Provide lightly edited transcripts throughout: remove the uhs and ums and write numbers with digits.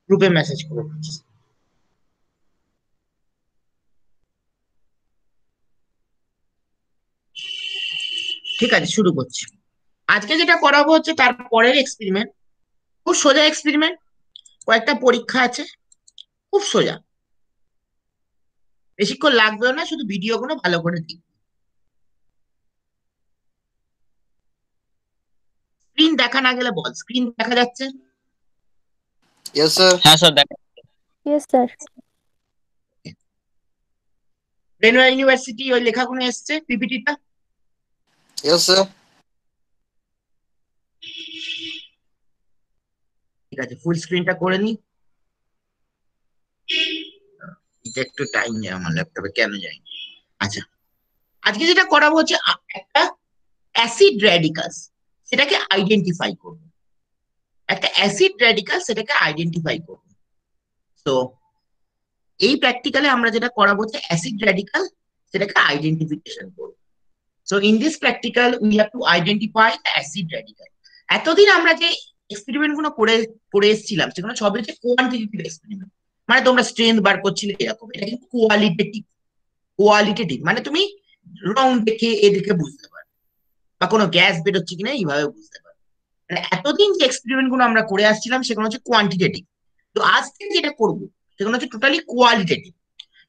গ্রুপে মেসেজ করে দিচ্ছি। ঠিক আছে, শুরু করছি। আজকে যেটা করাবো হচ্ছে তার পরের এক্সপেরিমেন্ট। খুব সোজা এক্সপেরিমেন্ট, কয়েকটা পরীক্ষা আছে, খুব সোজা, বেশিক্ষণ লাগবেও না, শুধু ভিডিও গুলো ভালো করে দিই। স্ক্রিন দেখা না গেলে বল, স্ক্রিন দেখা যাচ্ছে? Yes, sir. হ্যাঁ স্যার দেখ। Yes, sir. ব্রেনওয়্যার ইউনিভার্সিটি ওই লেখাগুলো এসছে পিপিটিটা। Yes, sir. ঠিক আছে, ফুল স্ক্রিনটা করে নি। এটা একটু টাইম নেই আমার ল্যাপটপে, কেন যাই। আচ্ছা, আজকে যেটা করাবো হচ্ছে একটা অ্যাসিড র্যাডিকালস, সেটাকে আইডেন্টিফাই করব। একটা অ্যাসিড র্যাডিকাল, সেটাকে আইডেন্টিফাই করব। তো এই প্র্যাকটিক্যালে আমরা যেটা করাবো হচ্ছে অ্যাসিড র্যাডিকাল, সেটাকে আইডেন্টিফিকেশন করব। So in this practical we have to identify the acid radical. এতদিন আমরা যে এক্সপেরিমেন্ট গুলো করে করে এসেছিলাম সেগুলো সবই হচ্ছে কোয়ান্টিটেটিভ এক্সপেরিমেন্ট। মানে তোমরা স্ট্রেংথ বার করছিলে এরকম, এটা কিন্তু কোয়ালিটেটিভ। কোয়ালিটেটিভ মানে তুমি রং দেখে এ দেখে বুঝতে পারো, বা কোনো গ্যাস বেরোচ্ছে কিনা এইভাবে বুঝতে পারো। মানে এতদিন যে এক্সপেরিমেন্ট গুলো আমরা করে আসছিলাম সেগুলো হচ্ছে কোয়ান্টিটেটিভ। তো আজকে যেটা করবো সেগুলো হচ্ছে টোটালি কোয়ালিটেটিভ।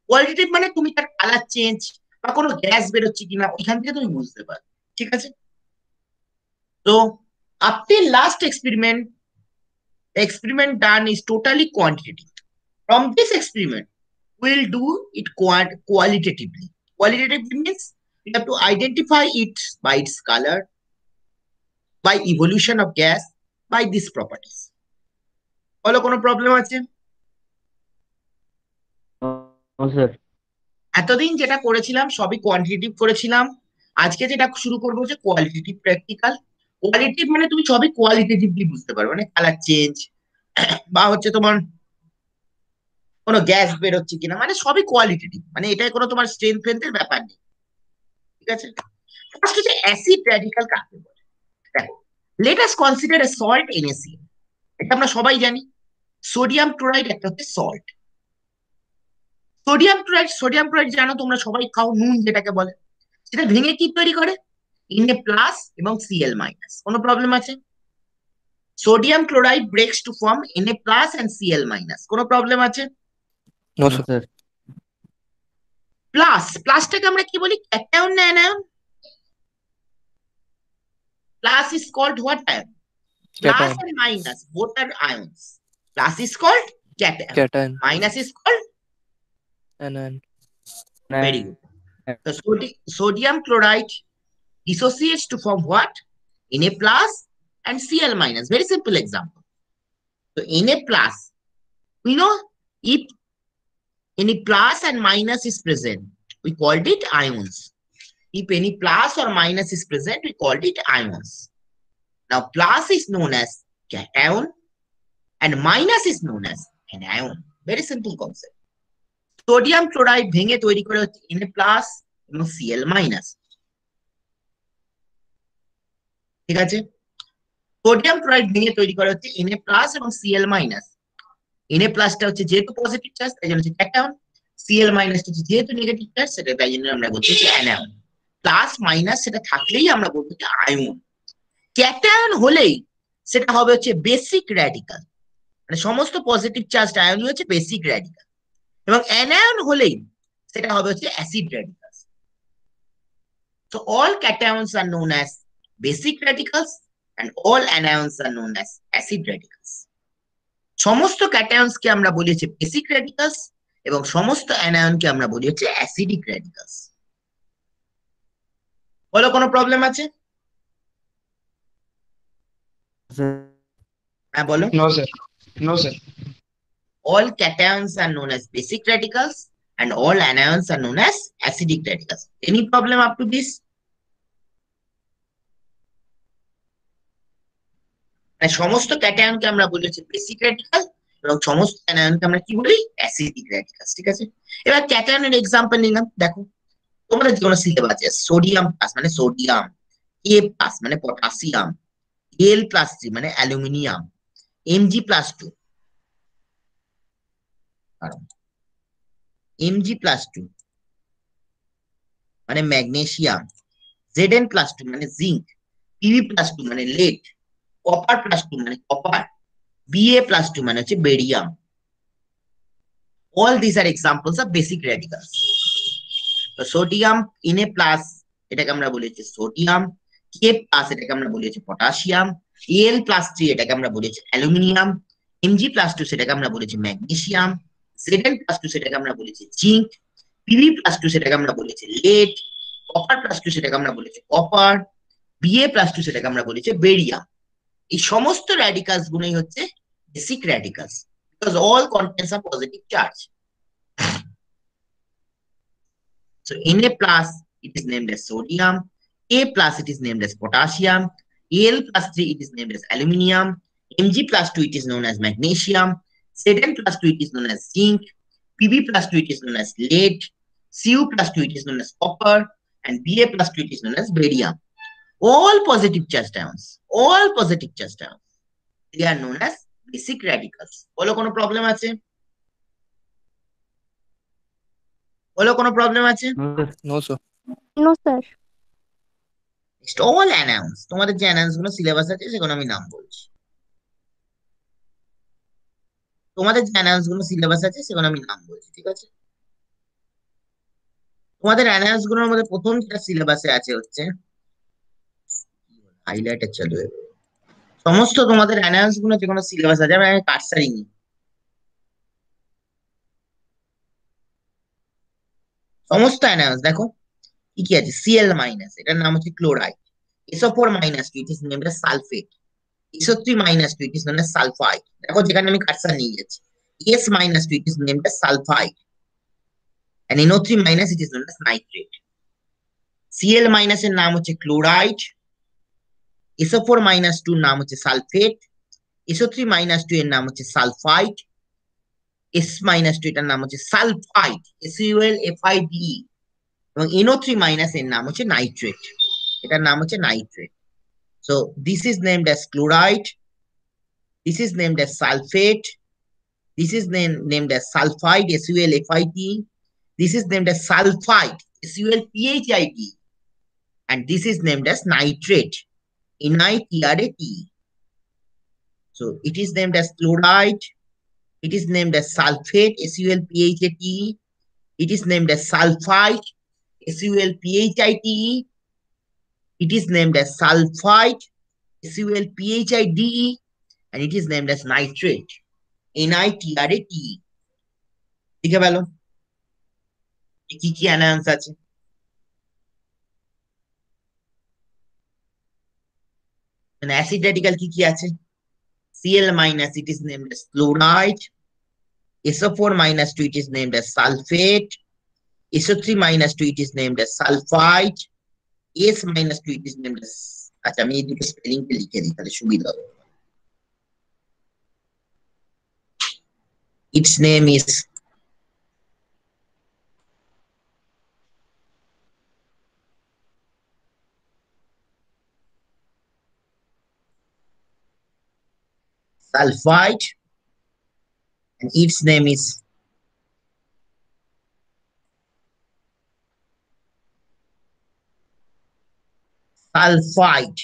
কোয়ালিটেটিভ মানে তুমি তার কালার চেঞ্জ বা কোনো গ্যাস বেরোচ্ছে কিনা ওইখান থেকে তুমি বুঝতে পারো। ঠিক আছে? তো up till last experiment, the experiment done is totally quantitative. From this experiment, we'll do it qualitatively. Qualitatively means we have to identify it by its color, by evolution of gas, by these properties. বলো, কোনো problem আছে? Sir এতদিন যেটা করেছিলাম সবই quantitative করেছিলাম। আজকে যেটা শুরু করবো হচ্ছে কোয়ালিটেটিভ প্র্যাকটিক্যাল। কোয়ালিটিভ মানে তুমি সবই কোয়ালিটেটিভলি বুঝতে পারবে, মানে কালার চেঞ্জ বা হচ্ছে তোমার কোনো গ্যাস বেরোচ্ছে কিনা, মানে সবই কোয়ালিটেটিভ, মানে এটাই কোনো তোমার স্ট্রেংথ ফেন্থের ব্যাপার নেই। ঠিক আছে? ফার্স্ট হচ্ছে অ্যাসিড র্যাডিকাল কাকে বলে। দেখো, লেট আস কনসিডার এ সল্ট NaCl। এটা আমরা সবাই জানি, সোডিয়াম ক্লোরাইড একটা হচ্ছে সল্ট। সোডিয়াম ক্লোরাইড জানো তোমরা সবাই খাও, নুন যেটাকে বলে। সেটা ভেঙে কি তৈরি করে? Na প্লাস এবং Cl মাইনাস। কোনো প্রবলেম আছে? Sodium chloride breaks to form Na plus and Cl minus. কোনো প্রবলেম আছে? No, sir. স্যার প্লাসটাকে আমরা কি বলি, ক্যাটায়ন না anion? Plus is called what ion? Plus Cation. and minus, both are ions. Plus is called cation. Cation. Minus is called, Anion. very good. The sodium chloride dissociates to form what? Na plus and Cl minus. Very simple example. So Na plus, we know if any plus and minus is present, we called it ions. If any plus or minus is present, we called it ions. Now plus is known as cation and minus is known as anion. Very simple concept. Sodium chloride ভেঙে তৈরি করে হচ্ছে Na plus এবং Cl minus. ঠিক আছে? Sodium chloride ভেঙে তৈরি করে হচ্ছে Na প্লাস এবং Cl মাইনাস। Na প্লাসটা হচ্ছে যেহেতু পজিটিভ চার্জ তাই জন্য হচ্ছে ক্যাটায়ন, Cl মাইনাসটা হচ্ছে যেহেতু নেগেটিভ চার্জ সেটা তাই জন্য আমরা বলছি যে অ্যানায়ন। প্লাস মাইনাস সেটা থাকলেই আমরা বলবো যে আয়ন। ক্যাটায়ন হলেই সেটা হবে হচ্ছে বেসিক র্যাডিকাল, মানে সমস্ত পজিটিভ চার্জ আয়নই হচ্ছে বেসিক র্যাডিকাল। এবং অ্যানায়ন হলেই সেটা হবে হচ্ছে acid radical. So all cations are known as basic radicals and all anions are known as acid radicals. সমস্ত ক্যাটায়ন্স কে আমরা বলি হচ্ছে বেসিক র্যাডিকালস এবং সমস্ত অ্যানায়ন কে আমরা বলি হচ্ছে অ্যাসিডিক র্যাডিকালস। বলো, কোনো প্রবলেম আছে? হ্যাঁ বলো। No, sir. No, sir. All cations are known as basic radicals and all anions are known as acidic radicals. Any problem up to this? সমস্ত ক্যাটায়নকে আমরা বলি হচ্ছে বেসিক র্যাডিকাল এবং সমস্ত অ্যানায়নকে আমরা কি বলি, অ্যাসিডিক র্যাডিকালস। ঠিক আছে? এবার ক্যাটায়নের এক্সাম্পল নিলাম। দেখো, তোমাদের যে কোনো সিলেবাসে সোডিয়াম প্লাস মানে সোডিয়াম, A প্লাস মানে পটাশিয়াম, Al প্লাস 3 মানে অ্যালুমিনিয়াম, Mg প্লাস 2 কারণ Mg+2 মানে ম্যাগনেসিয়াম, Zn+2 মানে জিঙ্ক, Pb+2 মানে lead, Copper+2 মানে কপার, Ba+2 মানে হচ্ছে barium. All these are examples of basic radicals. তো সোডিয়াম Na+, এটাকে আমরা বলি হচ্ছে সোডিয়াম, K+ এটাকে আমরা বলি হচ্ছে পটাশিয়াম, Al+3 এটাকে আমরা বলি হচ্ছে অ্যালুমিনিয়াম, Mg+2 সেটাকে আমরা বলেছি ম্যাগনেসিয়াম, Zn+2 সেটাকে আমরা বলেছি জিঙ্ক, Pb+2 সেটাকে আমরা বলেছি লেড, Copper+2 সেটাকে আমরা বলেছি কপার, Ba+2 সেটাকে আমরা বলেছি বেরিয়াম। এই সমস্ত র্যাডিকালস গুলোই হচ্ছে basic radicals, because all contents are positive charge. So Na+, it is named as sodium, A+, it is named as potassium, Al+3, it is named as aluminium, Mg+2, it is known as magnesium, Zn+2, it is known as zinc, Pb+2, it is known as lead, Cu+2, it is known as copper, and Ba+2, it is known as barium. All positive charged ions, they are known as basic radicals. বলো কোনো problem আছে? বলো কোনো problem আছে? No, sir. No, sir. All announce, তোমাদের যে announce গুলো syllabus আছে সেগুলো আমি নাম বলছি। তোমাদের যে অ্যানাউন্স গুলো সিলেবাস আছে সেগুলো আমি নাম বলছি, ঠিক আছে? তোমাদের অ্যানাউন্স গুলোর মধ্যে প্রথম যেটা সিলেবাসে আছে হচ্ছে হাইলাইটার চালু হয়ে গেলো। সমস্ত তোমাদের অ্যানাউন্স গুলো যে কোনো সিলেবাস আছে, আমি কার্সারিং সমস্ত অ্যানাউন্স দেখো কি কি আছে। Cl-, এটার নাম হচ্ছে chloride, SO4-, it is named as sulphate, SO3-, it is named as sulphide. দেখো যেখানে আমি কার্সার নিয়ে যাচ্ছি, S-, it is named as sulphide, and NO3-, it is known as nitrate. Cl- এর নাম হচ্ছে ক্লোরাইড, SO4-, এর নাম হচ্ছে সালফেট, SO3-, এর নাম হচ্ছে সালফাইড, S-, এটার নাম হচ্ছে সালফাইড, SULFIDE, এবং NO3-, এর নাম হচ্ছে নাইট্রেট, এটার নাম হচ্ছে nitrate. So this is named as chloride, this is named as sulfate, this is named as sulfide, SULFIDE, this is named as sulfide, SULPHID, and this is named as nitrate, NITRATE. So it is named as chloride, it is named as sulfate, SULPHATE, it is named as sulfide, SULPHITE, it is named as sulfide, SULPHIDE, and it is named as nitrate, NITRATE. লিখে ফেলো কি কি announce আছে। Acid radical কি কি আছে? Cl-, it is named as chloride, SO4-, it is named as sulfate, SO3-, it is named as sulfide, S-, it is named as, আচ্ছা আমি এই দুটো স্পেলিং লিখে দিই তাহলে সুবিধা হবে। Its name is sulfide, and its name is sulfide.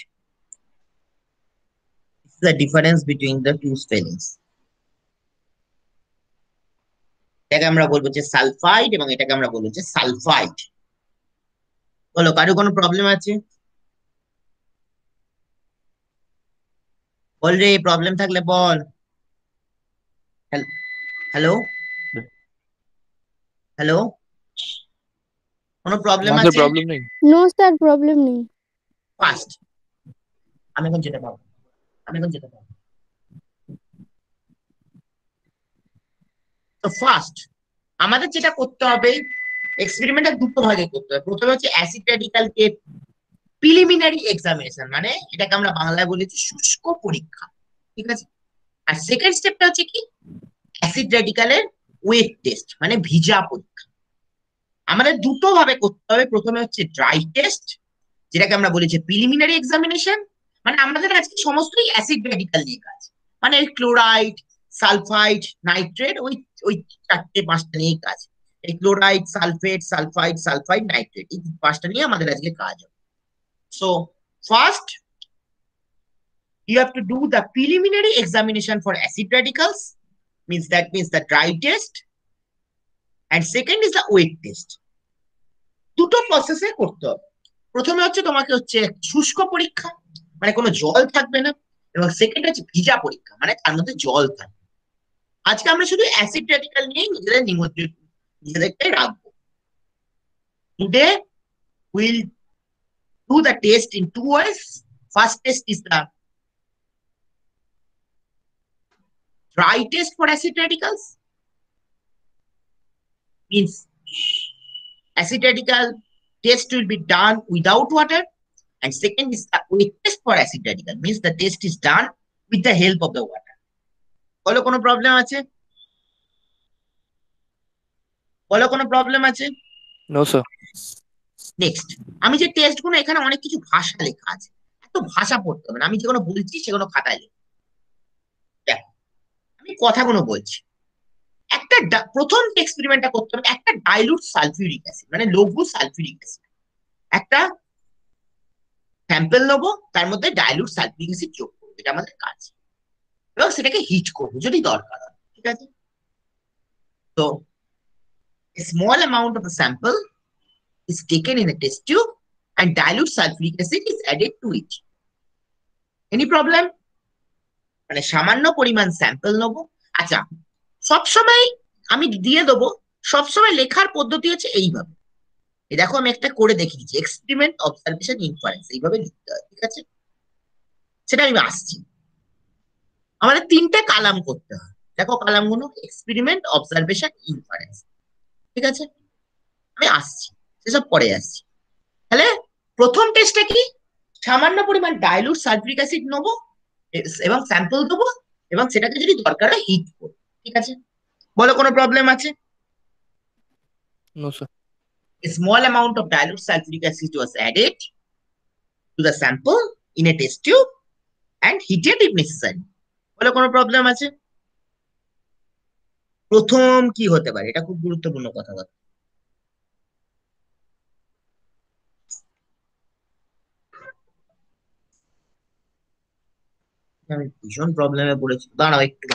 This is the difference between the two spellings. এটাকে আমরা বলবো যে সালফাইড এবং এটাকে আমরা বলবো যে সালফাইড। বলো কারো কোনো প্রবলেম আছে? বল রে, প্রবলেম থাকলে বল। হ্যালো হ্যালো, কোনো প্রবলেম আমাদের আছে? প্রবলেম নেই। No, sir, problem নেই। ফার্স্ট আমি এখন যেতে পারবো, আমি এখন যেতে পারবো। তো ফার্স্ট আমাদের যেটা করতে হবে, এক্সপেরিমেন্টটা দুটো ভাগে করতে হবে। প্রথমে হচ্ছে অ্যাসিড র্যাডিক্যাল কে প্রিলিমিনারি এক্সামিনেশন, মানে এটাকে আমরা বাংলায় বলেছি শুষ্ক পরীক্ষা, ঠিক আছে? আর সেকেন্ড স্টেপটা হচ্ছে কি অ্যাসিড র্যাডিক্যালের ওয়েট টেস্ট, মানে ভিজা পরীক্ষা। আমাদের দুটো ভাবে করতে হবে। প্রথমে হচ্ছে ড্রাই টেস্ট, যেটাকে আমরা বলেছি প্রিলিমিনারি এক্সামিনেশন, মানে আমাদের আজকে সমস্তই অ্যাসিড র্যাডিক্যাল নিয়ে কাজ, মানে ক্লোরাইড, সালফাইড, নাইট্রেট, ওই 4-5টা নিয়েই কাজ। এই ক্লোরাইড, সালফাইড, নাইট্রেট, এই 5টা নিয়ে আমাদের আজকে কাজ হবে। So first you have to do the preliminary examination for acid radicals, means the dry test, and second is the wet test. দুটো প্রসেসে করতে হবে। প্রথমে হচ্ছে তোমাকে হচ্ছে শুষ্ক পরীক্ষা, মানে কোনো জল থাকবে না, এবং সেকেন্ড হচ্ছে ভিজা পরীক্ষা, মানে তার মধ্যে জল থাকবে। আজকে আমরা শুধু অ্যাসিড র্যাডিক্যাল নিয়ে নিজেদেরকে রাখবো। Today will do the test in 2 ways. First test is the dry test for acid radicals, means acid radical test will be done without water, and second is the wet test for acid radical, means the test is done with the help of the water. বলো কোনো problem আছে? বলো কোনো problem আছে? No, sir. Next, আমি যে test গুলো, এখানে অনেক কিছু ভাষা লেখা আছে, এত ভাষা পড়তে হবে না, আমি যেগুলো বলছি সেগুলো খাতায় লিখো। দেখো আমি কথাগুলো বলছি। প্রথম এক্সপেরিমেন্টটা করতে হবে, একটা ডাইলুট সালফিউরিক অ্যাসিড, মানে লঘু সালফিউরিক অ্যাসিড, একটা স্যাম্পল নেবো, তার মধ্যে ডাইলুট সালফিউরিক অ্যাসিড যোগ করবো, এটা আমাদের কাজ, এবং সেটাকে হিট করবো যদি দরকার হয়, ঠিক আছে? তো a small amount of the sample is taken in a test tube and dilute sulfuric acid is added to it. Any problem? মানে সামান্য পরিমাণ স্যাম্পল নেবো। আচ্ছা, সবসময় আমি দিয়ে দেবো, সবসময় লেখার পদ্ধতি হচ্ছে এইভাবে। এই দেখো আমি একটা করে দেখিয়েছি, এক্সপেরিমেন্ট, অবজারভেশন, ইনফারেন্স, এইভাবে লিখতে হয়, ঠিক আছে? সেটা আমি আসছি। আমাদের 3টে কালাম করতে হয়, দেখো কালামগুলো, এক্সপেরিমেন্ট, অবজারভেশন, ইনফারেন্স, ঠিক আছে? আমি আসছি, সেসব পরে আসছি। তাহলে প্রথম টেস্টটা কি, সামান্য পরিমাণ ডাইলুট সালফিউরিক অ্যাসিড নেবো এবং স্যাম্পল দেবো, এবং সেটাকে যদি দরকার হয় হিট করবো, ঠিক আছে? বলো কোনো প্রবলেম আছে? No, sir. A small amount of dilute sulfuric acid was added to the sample in a test tube and heated if necessary. বলো কোনো প্রবলেম আছে? প্রথম কি হতে পারে, এটা খুব গুরুত্বপূর্ণ কথা বলো। আমি ভীষণ প্রবলেমে পড়েছি, দাঁড়াও একটু,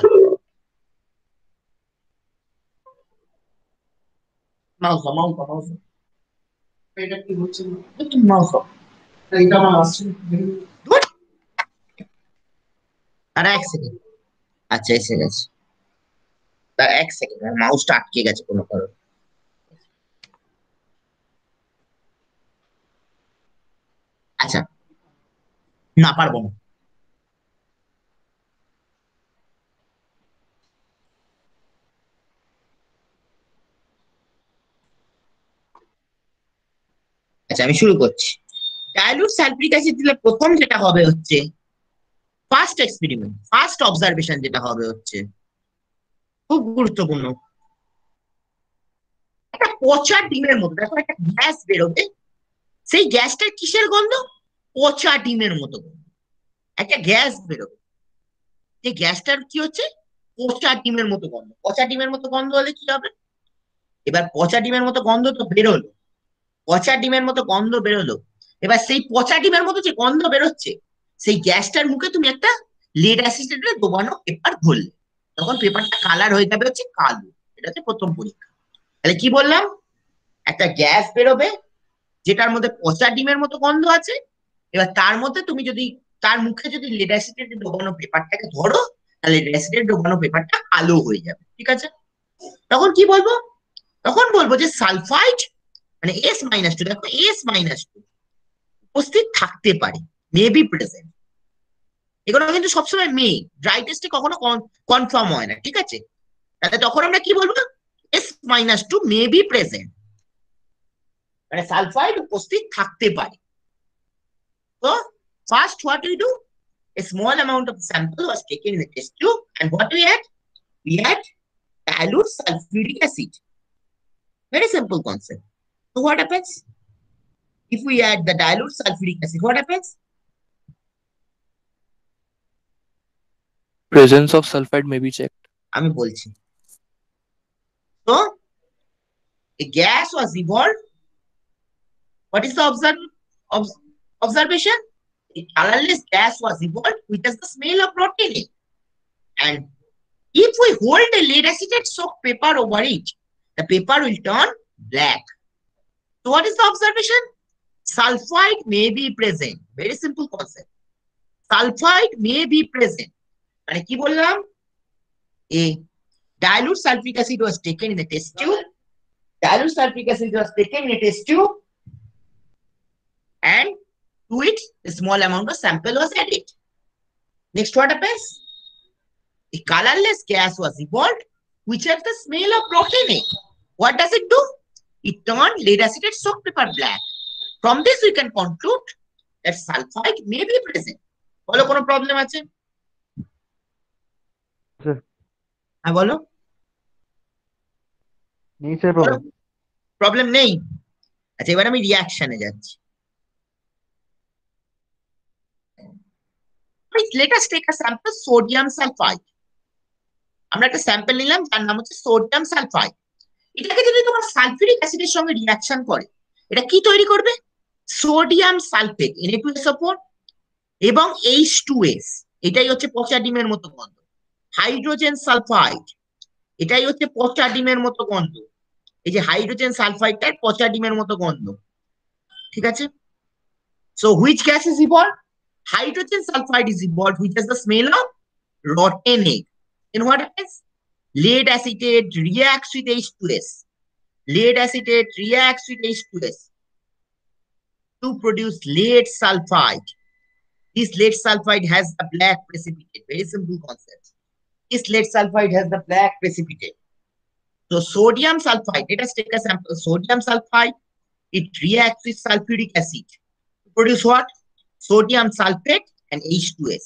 মাউস এটা কি হচ্ছে, একটু মাউস এটা আমার আসছে, আর এক সেকেন্ড। আচ্ছা এসে গেছে, তার এক সেকেন্ড, মাউসটা আটকে গেছে কোনো কারণে। আচ্ছা, না পারবো না। আচ্ছা আমি শুরু করছি। ডাইলুট সালফিউরিক অ্যাসিড দিলে প্রথম যেটা হবে হচ্ছে, ফার্স্ট এক্সপেরিমেন্ট, ফার্স্ট অবজারভেশন যেটা হবে হচ্ছে, খুব গুরুত্বপূর্ণ, একটা পচা ডিমের মতো, দেখো একটা গ্যাস বেরোবে, সেই গ্যাসটার কিসের গন্ধ? পচা ডিমের মতো গন্ধ। একটা গ্যাস বেরোবে, যে গ্যাসটার কি হচ্ছে? পচা ডিমের মতো গন্ধ। পচা ডিমের মতো গন্ধ হলে কি হবে? এবার পচা ডিমের মতো গন্ধ তো বেরোলো, পচা ডিমের মতো গন্ধ বেরোলো, এবার সেই পচা ডিমের মতো যে গন্ধ বেরোচ্ছে, সেই গ্যাসটার মুখে তুমি একটা লেড অ্যাসিডেটে ডোবানো পেপার ধরলে, তখন পেপারটা কালার হয়ে যাবে হচ্ছে কালো। এটা হচ্ছে প্রথম পরীক্ষা। তাহলে কি বললাম, একটা গ্যাস বেরোবে যেটার মধ্যে পচা ডিমের মতো গন্ধ আছে, এবার তার মধ্যে তুমি যদি তার মুখে যদি লেড অ্যাসিডের ডোবানো পেপারটাকে ধরো, তাহলে লেড অ্যাসিডের ডোবানো পেপারটা কালো হয়ে যাবে, ঠিক আছে? তখন কি বলবো? তখন বলবো যে সালফাইড, মানে S-2, দেখো S-2 উপস্থিত থাকতে পারে, মে বি প্রেজেন্ট। এগুলো কিন্তু সবসময় মে, ড্রাই টেস্টে কখনো কনফার্ম হয় না, ঠিক আছে? তাহলে তখন আমরা কি বলবো? S-2 মে বি প্রেজেন্ট, মানে সালফাইড উপস্থিত থাকতে পারে। তো first what we do, a small amount of sample was taken in the test tube, and what we had? We had dilute sulfuric acid. Very simple concept. So what happens? If we add the dilute sulfuric acid, what happens? Presence of sulfide may be checked. আমি বলছি। তো a gas was evolved. What is the observation? A colorless gas was evolved which has the smell of rotten egg. And if we hold a lead acetate soaked paper over it, the paper will turn black. So what is the observation? Sulfide may be present. Very simple concept. Sulfide may be present. মানে কি বললাম? A dilute sulfuric acid was taken in the test tube. Dilute sulfuric acid was taken in a test tube, and to it a small amount of sample was added. Next, what happens? A colorless gas was evolved which has the smell of rotten egg. What does it do? It turned lead acetate soaked paper black. From this we can conclude that sulfide may be present. বলো কোনো problem আছে? Sir হ্যাঁ বলো। নেই sir problem. Problem নেই। আচ্ছা এবার আমি রিঅ্যাকশনে যাচ্ছি। Let us take a sample sodium sulfide. আমরা একটা স্যাম্পল নিলাম যার নাম হচ্ছে সোডিয়াম সালফাইড। এটাকে যদি তোমার সালফিউরিক অ্যাসিডের সঙ্গে রিঅ্যাকশন করে, এটা কি তৈরি করবে? সোডিয়াম সালফেট Na2SO4 এবং H2S। এটাই হচ্ছে পচা ডিমের মতো গন্ধ। হাইড্রোজেন সালফাইড, এটাই হচ্ছে পচা ডিমের মতো গন্ধ। এই যে হাইড্রোজেন সালফাইডটার পচা ডিমের মতো গন্ধ, ঠিক আছে? So which gas is evolved? Hydrogen sulfide is evolved which has the smell of rotten egg. And what happens? Lead acetate reacts with H2S. Lead acetate reacts with H2S to produce lead sulfide. This lead sulfide has the black precipitate. Very simple concept. This lead sulfide has the black precipitate. So sodium sulfide, let us take a sample. Sodium sulfide, it reacts with sulfuric acid to produce what? Sodium sulfate and H2S.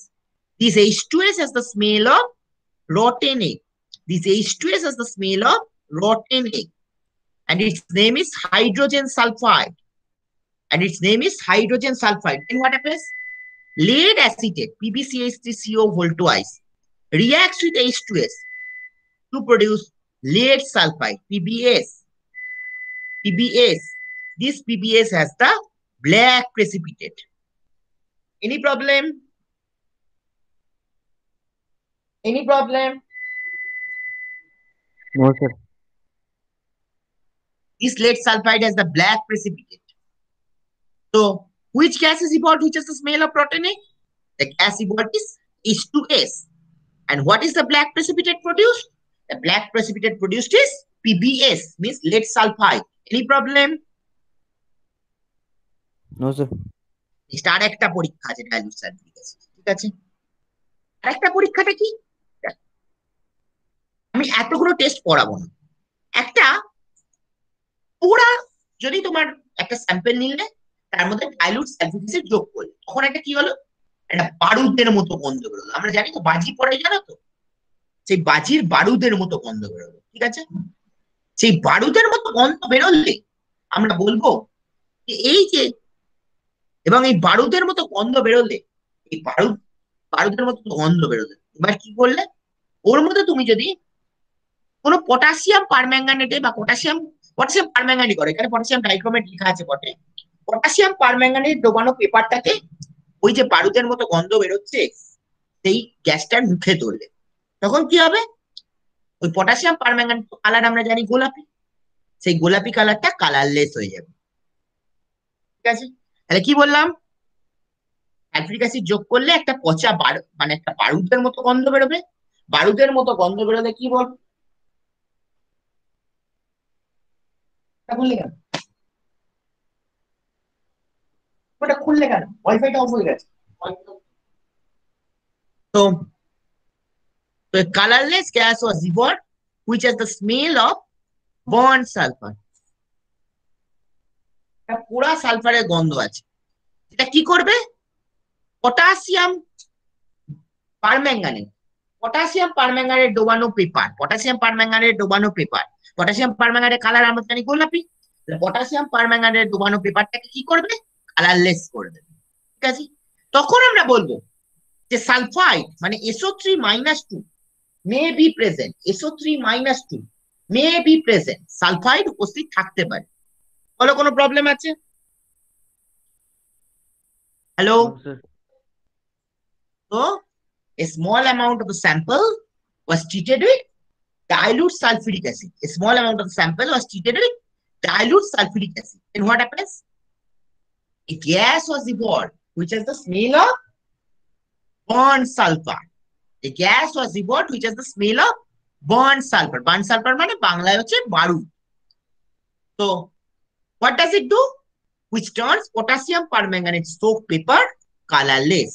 This H2S has the smell of rotten egg. This H2S has the smell of rotten egg. And its name is hydrogen sulfide. And its name is hydrogen sulfide. And what happens? Lead acetate, PbCH3CO whole twice, reacts with H2S to produce lead sulfide, PbS. PbS. This PbS has the black precipitate. Any problem? Any problem? No sir. This lead sulfide has the black precipitate. So which gas is evolved which has the smell of rotten egg? The gas evolved is H2S. And what is the black precipitate produced? The black precipitate produced is PbS, means lead sulfide. Any problem? No sir. আর একটা পরীক্ষা আছে dilute sulphuric acid, ঠিক আছে? আরেকটা পরীক্ষাটা কি? আমি এতগুলো টেস্ট পড়াবো না। একটা পুরা যদি তোমার একটা স্যাম্পল নিলে তার মধ্যে ডাইলুট সালফিউরিক অ্যাসিড যোগ করলে তখন একটা কি হলো? একটা বারুদের মতো গন্ধ বেরোলো। আমরা জানি তো বাজি পড়ে, জানো তো? সেই বাজির বারুদের মতো গন্ধ বেরোলো, ঠিক আছে? সেই বারুদের মতো গন্ধ বেরোলে আমরা বলবো যে এই যে, এবং এই বারুদের মতো গন্ধ বেরোলে, এই বারুদের মতো গন্ধ বেরোলে এবার কি করলে? ওর মধ্যে তুমি যদি কোনো পটাশিয়াম পারম্যাঙ্গানেটে বা পটাশিয়াম পারম্যাঙ্গানেট করে, এখানে পটাশিয়াম ডাইক্রোমেট লেখা আছে বটে, পটাশিয়াম পারম্যাঙ্গানেট ডোবানো পেপারটাকে ওই যে বারুদের মতো গন্ধ বেরোচ্ছে সেই গ্যাসটার মুখে ধরলে তখন কি হবে? ওই পটাশিয়াম পারম্যাঙ্গানেট কালার আমরা জানি গোলাপি, সেই গোলাপি কালারটা কালারলেস হয়ে যাবে, ঠিক আছে? তাহলে কি বললাম? সালফিউরিক অ্যাসিড যোগ করলে একটা পচা মানে একটা বারুদের মতো গন্ধ বেরোবে। বারুদের মতো গন্ধ বেরোলে কি বলবো? খুললে কেন? ওটা খুললে কেন? ওয়াইফাইটা অফ হয়ে গেছে। তো a colorless gas was evolved which has the smell of burnt sulfur. পুরা সালফারের গন্ধ আছে। এটা কি করবে? পটাশিয়াম পারম্যাঙ্গানেট ডোবানো পেপার, পটাশিয়াম পারম্যাঙ্গানেটের কালার আমরা জানি গোলাপি। পটাশিয়াম পারম্যাঙ্গানেট ডোবানো পেপারটাকে কি করবে? কালারলেস করে দেবে, ঠিক আছে? তখন আমরা বলবো যে সালফাইড মানে SO3-2 may be present, SO3 minus 2 may be present, sulphide উপস্থিত থাকতে পারে। বলো কোনো প্রবলেম আছে? Hello? No, sir. So a small amount of the sample was treated with dilute sulfuric acid. A small amount of the sample was treated with dilute sulfuric acid. And what happens? A gas was evolved, which has the smell of burnt sulfur. A gas was evolved, which has the smell of burnt sulfur. Burnt sulfur মানে বাংলায় হচ্ছে বারুদ। So what does it do? Which turns potassium permanganate soap paper colorless.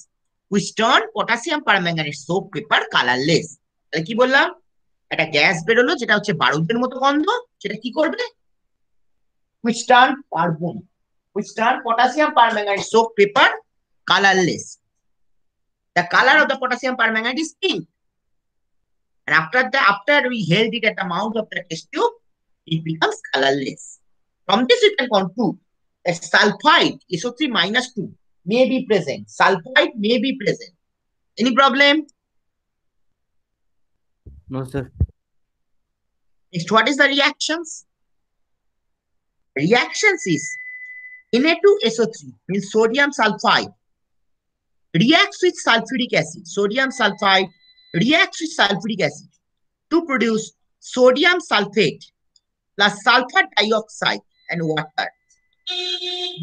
Which turn potassium permanganate soap paper colorless. তাহলে কি বললাম? একটা gas বেরোলো যেটা হচ্ছে বারুদের মতো গন্ধ, সেটা কি করবে? Which turn carbon, which turn potassium permanganate soap paper colorless. The color of the potassium permanganate is pink. And after we held it at the mouth of the test tube, it becomes colorless. From this we can conclude that sulfide SO3 minus 2 may be present. Sulfide may be present. Any problem? No, sir. Next, what is the reactions? Reactions is Na2SO3 means sodium sulfide reacts with sulfuric acid. Sodium sulfide reacts with sulfuric acid to produce sodium sulfate plus sulfur dioxide and water.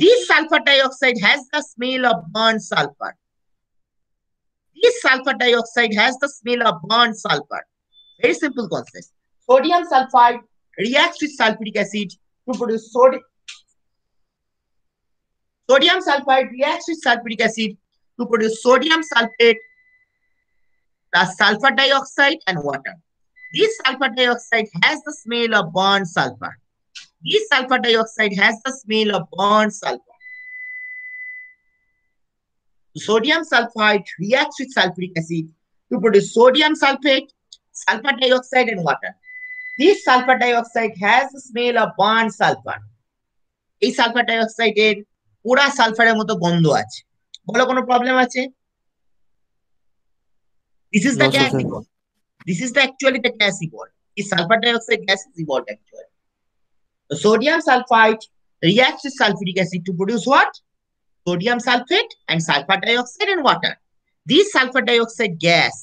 This sulfur dioxide has the smell of burnt sulfur. This sulfur dioxide has the smell of burnt sulfur. Very simple concept. Sodium sulfide reacts with sulfuric acid to produce sodium sulfide reacts with sulfuric acid to produce sodium sulfate plus sulfur dioxide and water. This sulfur dioxide has the smell of burnt sulfur. This sulfur dioxide has the smell of burnt sulfur. Sodium sulfide reacts with sulfuric acid to produce sodium sulfate, sulfur dioxide, and water. This sulfur dioxide has the smell of burnt sulfur. এই sulphur ডাইঅক্সাইডের পুরা সালফারের মতো গন্ধ আছে। বলো কোনো problem আছে? This is the No, sir, gas sir. evolved. This is actually the gas evolved. This sulfur dioxide gas is evolved actually. The sodium sulfide reacts with sulfuric acid to produce what? Sodium sulfate and sulfur dioxide and water. This sulfur dioxide gas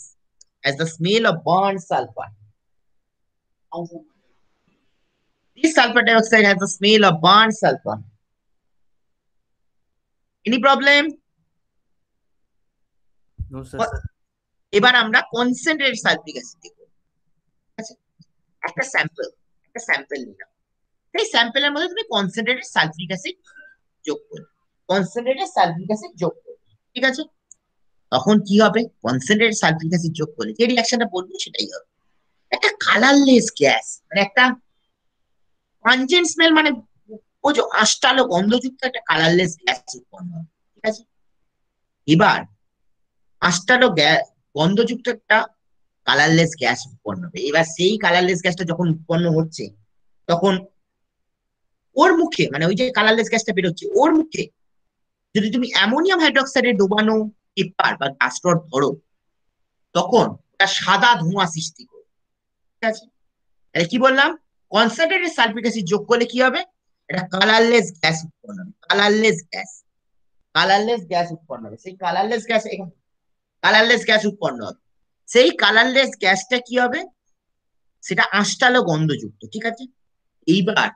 has the smell of burnt sulfur. This sulfur dioxide has the smell of burnt sulfur. Any problem? No, sir. এবার আমরা concentrated সালফিক acid দেখব। আচ্ছা, একটা sample নিলাম। সেই স্যাম্পলের মধ্যে তুমি concentrated সালফিক acid যোগ করবে। কনসেন্ট্রেটেড সালফিক অ্যাসিড যোগ করবে, ঠিক আছে? তখন কি হবে? কনসেন্ট্রেটেড সালফিক অ্যাসিড যোগ করলে যে রিঅ্যাকশনটা বলবো সেটাই হবে। একটা কালারলেস গ্যাস, মানে একটা পাঞ্জেন্ট স্মেল, মানে ওই যে আষ্টালো গন্ধযুক্ত একটা কালারলেস গ্যাস উৎপন্ন হবে, ঠিক আছে? এবার আষ্টালো গন্ধযুক্ত একটা কালারলেস গ্যাস উৎপন্ন হবে। এবার সেই কালারলেস গ্যাসটা যখন উৎপন্ন হচ্ছে তখন ওর মুখে, মানে ওই যে কালারলেস গ্যাসটা বেরোচ্ছে ওর মুখে যদি তুমি অ্যামোনিয়াম হাইড্রোক্সাইডে ডোবানো পেপার বা গ্লাস রড ধরো, তখন ওটা সাদা ধোঁয়া সৃষ্টি করবে, ঠিক আছে? তাহলে কি বললাম? কনসেন্ট্রেটেড সালফিক অ্যাসিড যোগ করলে কি হবে? এটা কালারলেস গ্যাস উৎপন্ন হবে। কালারলেস গ্যাস উৎপন্ন হবে। সেই কালারলেস গ্যাস উৎপন্ন হবে। সেই কালারলেস গ্যাসটা কি হবে? সেটা আষ্টালো গন্ধযুক্ত, ঠিক আছে? এইবার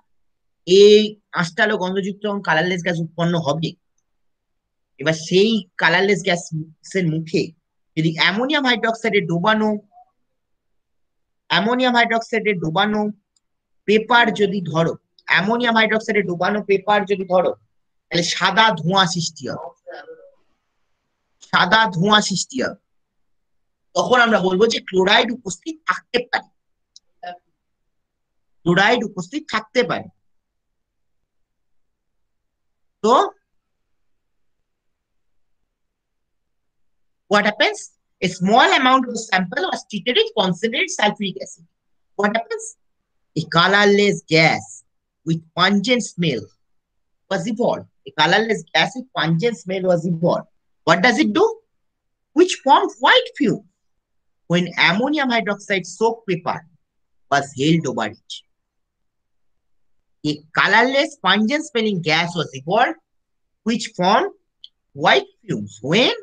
এই আষ্টালো গন্ধযুক্ত এবং কালারলেস গ্যাস উৎপন্ন হবে। এবার সেই কালারলেস গ্যাসের মুখে যদি অ্যামোনিয়াম হাইড্রোক্সাইডে ডোবানো পেপার যদি ধরো, তাহলে সাদা ধোঁয়া সৃষ্টি হবে। তখন আমরা বলবো যে ক্লোরাইড উপস্থিত থাকতে পারে। তো what happens? A small amount of the sample was treated with concentrated sulfuric acid. What happens? A colorless gas with pungent smell was evolved. What does it do? Which formed white fume. when ammonium hydroxide soap paper was held over it. A colorless pungent smelling gas was evolved which formed white fumes when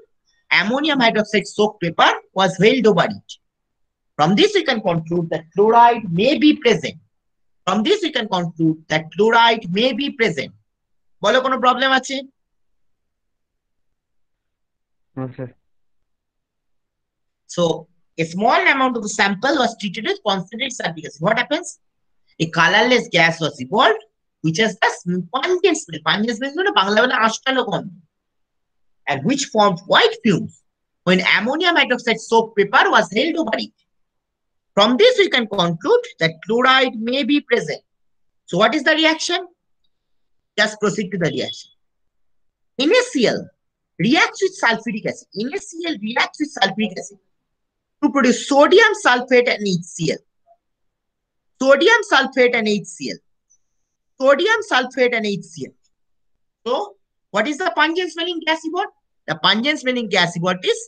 ammonium hydroxide soap paper was held over it. From this we can conclude that chloride may be present. From this we can conclude that chloride may be present. বলো কোনো problem আছে? No, sir. So a small amount of the sample was treated with concentrated sulfuric acid. What happens? A colorless gas was evolved, which has the pungent smell. Pungent smell is Bangla বলে আঁশটালো গন্ধ, and which formed white fumes when ammonium hydroxide soap paper was held over it. From this we can conclude that chloride may be present. So what is the reaction? Just proceed to the reaction. NaCl reacts with sulfuric acid. NaCl reacts with sulfuric acid to produce sodium sulfate and HCl. Sodium sulfate and HCl. Sodium sulfate and HCl. So, what is the pungent smelling gas evolved? The pungent smelling gas evolved is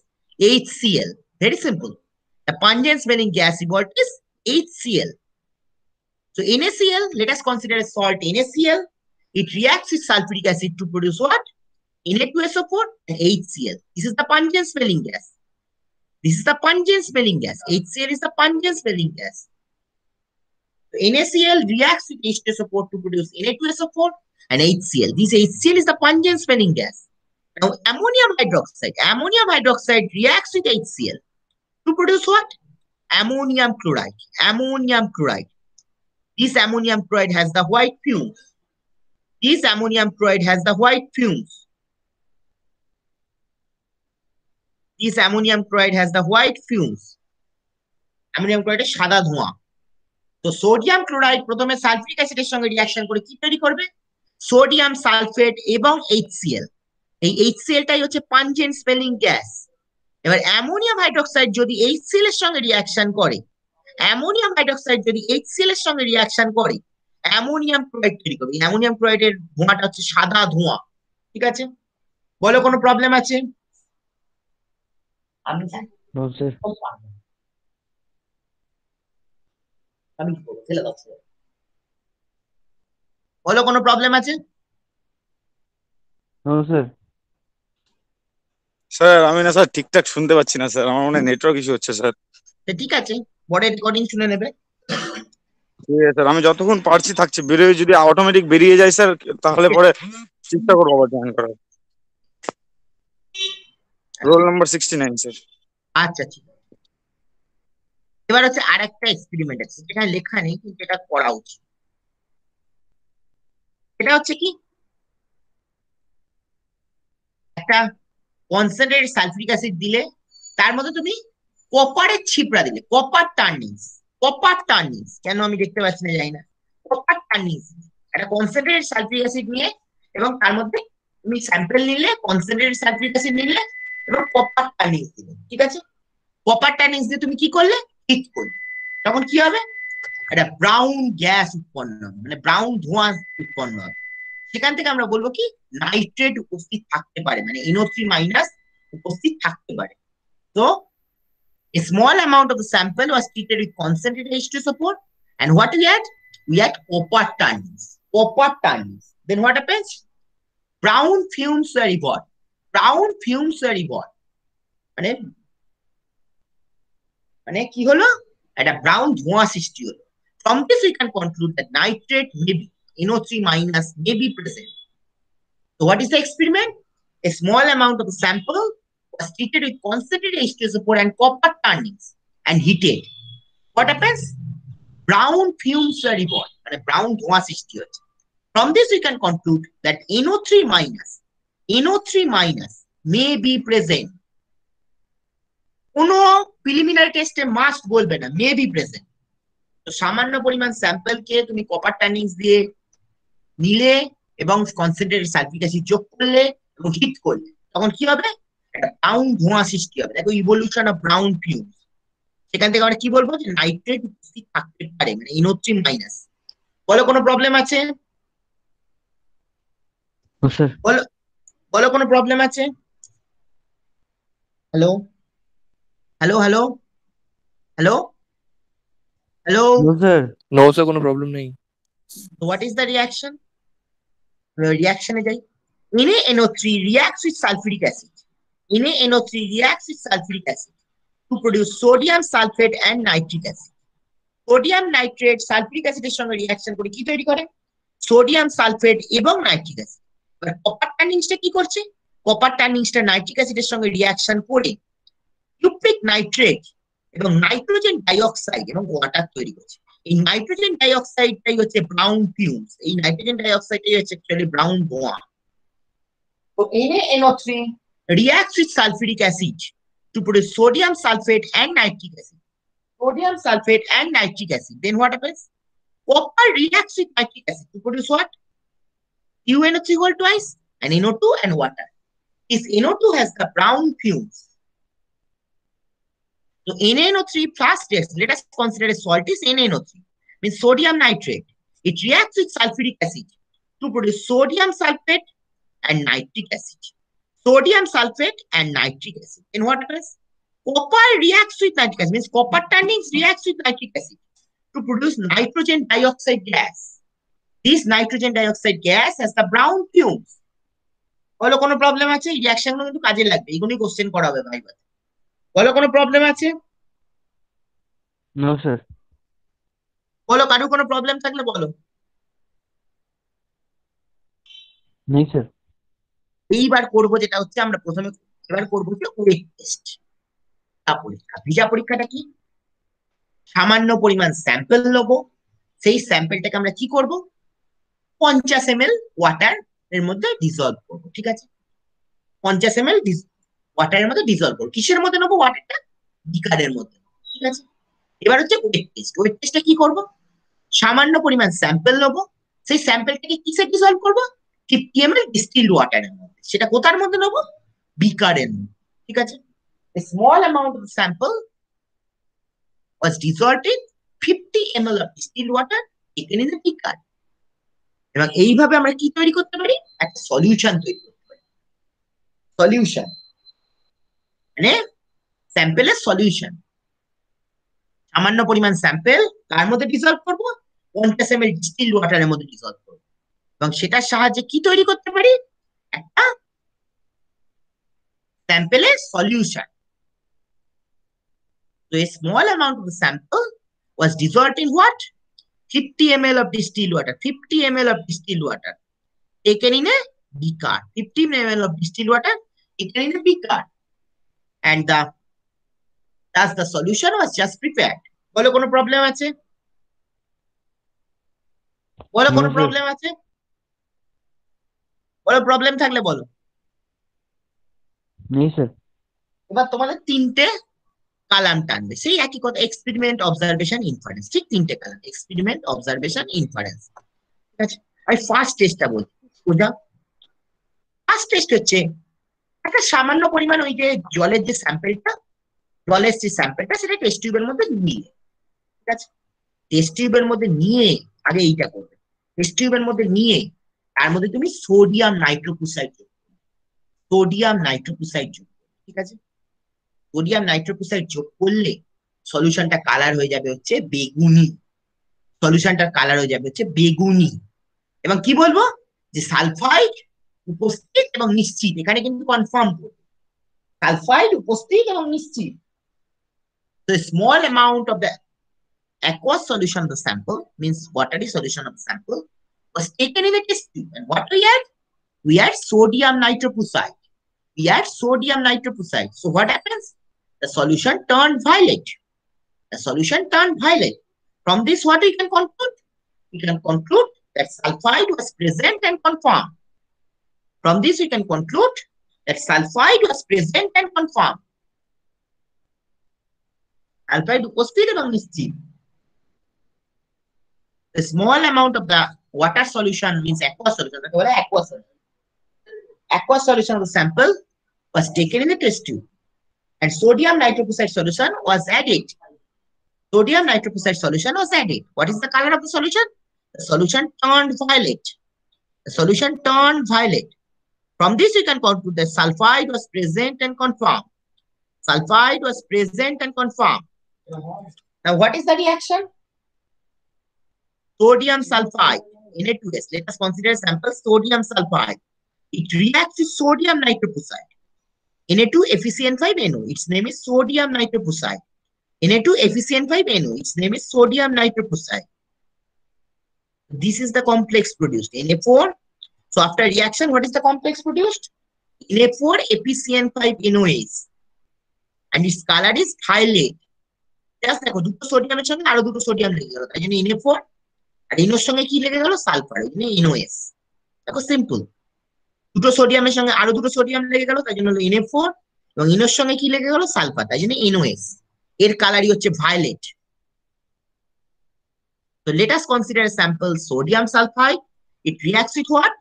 HCl. Very simple. The pungent smelling gas evolved is HCl. So, NaCl, let us consider a salt NaCl. It reacts with sulfuric acid to produce what? Na2SO4 and HCl. This is the pungent smelling gas. This is the pungent smelling gas. HCl is the pungent smelling gas. So NaCl reacts with H2SO4 to produce Na2SO4 and HCl. This HCl is the pungent smelling gas. Now ammonium hydroxide reacts with HCl to produce what? Ammonium chloride. Ammonium chloride. This ammonium chloride has the white fumes. This ammonium chloride has the white fumes. This ammonium chloride has the white fumes. Ammonium chloride is সাদা ধোঁয়া। তো sodium chloride প্রথমে সালফিক অ্যাসিডের সঙ্গে reaction করে কি তৈরি করবে? সোডিয়াম সালফেট এবং HCl। এই HCl টাই হচ্ছে পাঞ্জেন্ট স্মেলিং গ্যাস। এবার অ্যামোনিয়াম হাইড্রোক্সাইড যদি HCl এর সঙ্গে রিঅ্যাকশন করে, অ্যামোনিয়াম হাইড্রোক্সাইড যদি HCl এর সঙ্গে রিঅ্যাকশন করে, অ্যামোনিয়াম ক্লোরাইড তৈরি করবে। অ্যামোনিয়াম ক্লোরাইডের ধোঁয়াটা হচ্ছে সাদা ধোঁয়া। ঠিক আছে? বলো কোনো প্রবলেম আছে? আমি জানি। No, sir. আমি কি করবো? ফেলে দাও। বলো কোনো প্রবলেম আছে? No, sir. স্যার আমি না স্যার ঠিকঠাক শুনতে পাচ্ছি না স্যার, আমার মনে হয় নেটওয়ার্ক ইস্যু হচ্ছে স্যার। ঠিক আছে, পরে রেকর্ডিং শুনে নেবে। ঠিক আছে স্যার, আমি যতক্ষণ পারছি থাকছি, বেরোয় যদি অটোমেটিক বেরিয়ে যায় স্যার তাহলে পরে চেষ্টা করবো আবার জয়েন করার। Roll number 69 sir. আচ্ছা ঠিক আছে। এবার হচ্ছে আরেকটা এক্সপেরিমেন্ট আছে, যেটা লেখা নেই কিন্তু এটা করা উচিত। এটা হচ্ছে কি, একটা কনসেন্ট্রেটেড সালফিউরিক অ্যাসিড দিলে তার মধ্যে তুমি কপারের ছিপড়া দিলে, কপার টার্নিংস। কপার টার্নিংস কেন আমি দেখতে পাচ্ছি না জানি না। কপার টার্নিংস একটা কনসেন্ট্রেটেড সালফিউরিক অ্যাসিড নিয়ে এবং তার মধ্যে তুমি স্যাম্পল নিলে, কনসেন্ট্রেটেড সালফিউরিক অ্যাসিড নিলে এবং কপার টার্নিংস দিলে। ঠিক আছে? কপার টার্নিংস দিয়ে তুমি কি করলে? হিট করলে। তখন কি হবে? একটা ব্রাউন গ্যাস উৎপন্ন হবে, মানে ব্রাউন ধোঁয়া উৎপন্ন হবে। সেখান থেকে আমরা বলবো কি নাইট্রেট উপস্থিত থাকতে পারে, মানে NO3- উপস্থিত থাকতে পারে। তো a small amount of the sample was treated with concentrated H2SO4 and what we had? We had copper tannins. Copper tannins. Then what happens? Brown fumes were evolved. Brown fumes were evolved. মানে কি হলো? একটা brown ধোঁয়া সৃষ্টি হলো। From this we can conclude that nitrate may be, NO3- may be present. So what is the experiment? A small amount of the sample was treated with concentrated H2SO4 and copper tannins and heated. What happens? Brown fumes were evolved, and a brown ধোঁয়া সৃষ্টি হচ্ছে। From this we can conclude that NO3- may be present. কোনো preliminary টেস্টে must বলবে না, may be present. তো সামান্য পরিমাণ স্যাম্পলকে তুমি কপার টার্নিংস দিয়ে নিলে এবং কনসেন্ট্রেটেড সালফিউরিক অ্যাসিড যোগ করলে এবং হিট করলে, তখন কি হবে? একটা ব্রাউন ধোঁয়া সৃষ্টি হবে। দেখো ইভলিউশন অফ ব্রাউন ফিউমস। সেখান থেকে আমরা কি বলবো? যে নাইট্রেট উপস্থিত থাকতে পারে, মানে NO3-। বলো কোনো প্রবলেম আছে? No, sir. বলো বলো কোনো প্রবলেম আছে? Hello hello hello Hello? Hello? No, sir. No, sir, কোনো প্রবলেম নেই। So what is the reaction? Reaction is NaNO3 reacts with sulfuric acid. NaNO3 reacts with sulfuric acid to produce sodium sulfate and nitric acid. Sodium nitrate sulphuric অ্যাসিডের সঙ্গে reaction করে কি তৈরি করে? Sodium sulphate এবং nitric acid. এবার copper টার্নিংসটা কি করছে? কপার টার্নিংসটা নাইট্রিক অ্যাসিডের সঙ্গে রিঅ্যাকশন করে কিউপ্রিক নাইট্রেট এবং নাইট্রোজেন ডাইঅক্সাইড এবং ওয়াটার তৈরি করছে। এই নাইট্রোজেন ডাইঅক্সাইডটাই হচ্ছে ব্রাউন ফিউমস। এই নাইট্রোজেন ডাইঅক্সাইডটাই হচ্ছে অ্যাকচুয়ালি ব্রাউন ধোঁয়া। তো NaNO3 reacts with sulfuric acid to produce sodium sulfate and nitric acid. Sodium sulfate and nitric acid. Then what happens? Copper reacts with nitric acid to produce what? CuNO3 whole twice and NO2 and water. This NO2 has the brown fumes. So NaNO3 first reacts, let us consider a salt is NaNO3, means sodium nitrate. It reacts with sulfuric acid to produce sodium sulfate and nitric acid. Sodium sulfate and nitric acid. Then what happens? Copper reacts with nitric acid, means copper turnings reacts with nitric acid to produce nitrogen dioxide gas. This nitrogen dioxide gas has the brown fumes. বলো কোনো problem আছে? এই রিঅ্যাকশনগুলো কিন্তু কাজে লাগবে, এইগুলোই question করা হবে ভাইবা। বলো কোনো প্রবলেম আছে? No, sir. বলো কারো কোনো প্রবলেম থাকলে বলো। নেই স্যার। এইবার করবো যেটা হচ্ছে আমরা প্রথমে এবার করবো যে ওয়েট টেস্ট। পরীক্ষা, ভিজা পরীক্ষাটা কি? সামান্য পরিমাণ স্যাম্পল নেবো, সেই স্যাম্পলটাকে আমরা কি করব? 50 ml ওয়াটার এর মধ্যে ডিসলভ করবো। ঠিক আছে, 50 ml ওয়াটারের মধ্যে ডিসলভ করবো। কিসের মধ্যে নেবো? ওয়াটারটা বিকারের মধ্যে। ঠিক আছে, এবার হচ্ছে ওয়েট টেস্ট। ওয়েট টেস্টটা কি করব? সামান্য পরিমাণ স্যাম্পল নেবো, সেই স্যাম্পলটাকে কিসে ডিসলভ করবো? 50 ml ডিস্টিলড ওয়াটারের মধ্যে। সেটা কোথার মধ্যে নেবো? বিকারের মধ্যে। ঠিক আছে, a small amount of sample was dissolved in 50 ml of distilled water taken in the beaker. এবং এইভাবে আমরা কি তৈরি করতে পারি? একটা সলিউশন তৈরি করতে পারি। সলিউশন মানে স্যাম্পলের সলিউশন। সামান্য পরিমাণ স্যাম্পল কার মধ্যে ডিসলভ করবো? 50 ml ডিস্টিলড ওয়াটারের মধ্যে ডিসলভ করবো এবং সেটার সাহায্যে কি তৈরি করতে পারি? একটা স্যাম্পলের solution. So a small amount of the sample was dissolved in what? 50 ml of distilled water. 50 ml of distilled water taken in a beaker. 50 ml of distilled water taken in a beaker. And thus the solution was just prepared. বলো কোনো problem আছে? বলো কোনো problem আছে? বলো problem থাকলে বলো। নেই স্যার। এবার তোমাদের তিনটে কালাম টানবে, সেই একই কথা, এক্সপেরিমেন্ট, অবজারভেশন, ইনফারেন্স। ঠিক তিনটে কালাম, এক্সপেরিমেন্ট, অবজারভেশন, ইনফারেন্স। ঠিক আছে, আমি ফার্স্ট টেস্টটা বলছি, বুঝা? ফার্স্ট টেস্ট হচ্ছে একটা সামান্য পরিমাণ ওই যে জলের যে স্যাম্পলটা, জলের যে স্যাম্পলটা সেটা টেস্ট টিউবের মধ্যে নিয়ে, ঠিক আছে, টেস্ট টিউবের মধ্যে নিয়ে আগে এইটা করবে। টেস্ট টিউবের মধ্যে নিয়ে তার মধ্যে তুমি সোডিয়াম নাইট্রোক্লোরাইড যোগ করবে, সোডিয়াম নাইট্রোক্লোরাইড যোগ করবে। ঠিক আছে, সোডিয়াম নাইট্রোক্লোরাইড যোগ করলে সলিউশনটা কালার হয়ে যাবে হচ্ছে বেগুনি। সলিউশনটার কালার হয়ে যাবে হচ্ছে বেগুনি। এবং কি বলবো? যে সালফাইড উপস্থিত এবং নিশ্চিত, এখানে কিন্তু কনফার্ম করবে সালফাইড উপস্থিত এবং নিশ্চিত। So a small amount of the aqueous solution of the sample, means watery solution of the sample, was taken in a test tube. And what we had? We had sodium nitroprusside. We had sodium nitroprusside. So what happens? The solution turned violet. The solution turned violet. From this, what we can conclude? We can conclude that sulfide was present and confirmed. From this, we can conclude that sulfide was present and confirmed. Sulfide উপস্থিত এবং নিশ্চিত। The small amount of the water solution, means aqueous solution, aqueous solution. Aqueous solution of the sample was taken in the test tube and sodium nitroprusside solution was added. Sodium nitroprusside solution was added. What is the color of the solution? The solution turned violet. The solution turned violet. From this, we can conclude that sulfide was present and confirmed. Sulfide was present and confirmed. Now what is the reaction? Sodium sulfide, Na2S. Let us consider sample sodium sulfide. It reacts with sodium nitroprusside. Na2 FeCN5NO. Its name is sodium nitroprusside. Na2 FeCN5NO. Its name is sodium nitroprusside. This is the complex produced. Na4. So after reaction, what is the complex produced? Na4 FeCN5NOS. And its color is violet. Just দেখো দুটো সোডিয়ামের সঙ্গে আরো দুটো sodium লেগে গেল, তাই জন্য Na4 আর ইনোর সঙ্গে কি লেগে গেল? সালফার, ওই জন্য NOS। দেখো সিম্পল, দুটো সোডিয়ামের সঙ্গে আরো দুটো সোডিয়াম লেগে গেল, তাই জন্য হলো Na4, এবং ইনোর সঙ্গে কি লেগে গেল? সালফার, তাই জন্য NOS। এর কালারই হচ্ছে violet. So let us consider a sample sodium sulfide. It reacts with what?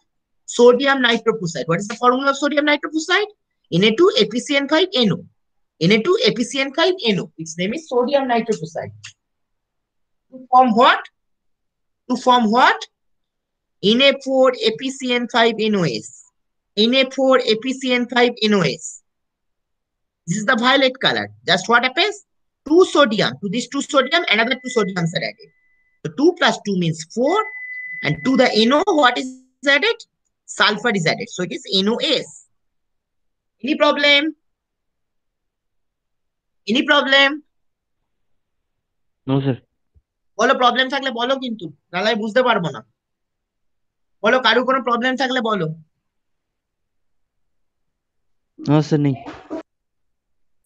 Sodium nitroprusside. What is the formula of sodium nitroprusside? Na2 FeCN5NO. Na2 FeCN5NO. Its name is sodium nitroprusside. To form what? To form what? Na4 FeCN5NOS. Na4 FeCN5NOS. This is the violet color. Just what happens? Two sodium. To this two sodium, another two sodiums are added. So 2 plus 2 means 4. And to the NO, what is added? Sulfur is added. So it is NOS. Any problem? Any problem? No, sir. বলো problem থাকলে বলো, কিন্তু নাহলে আমি বুঝতে পারবো না। বলো, কারো কোনো প্রবলেম থাকলে বলো। No, sir, नहीं.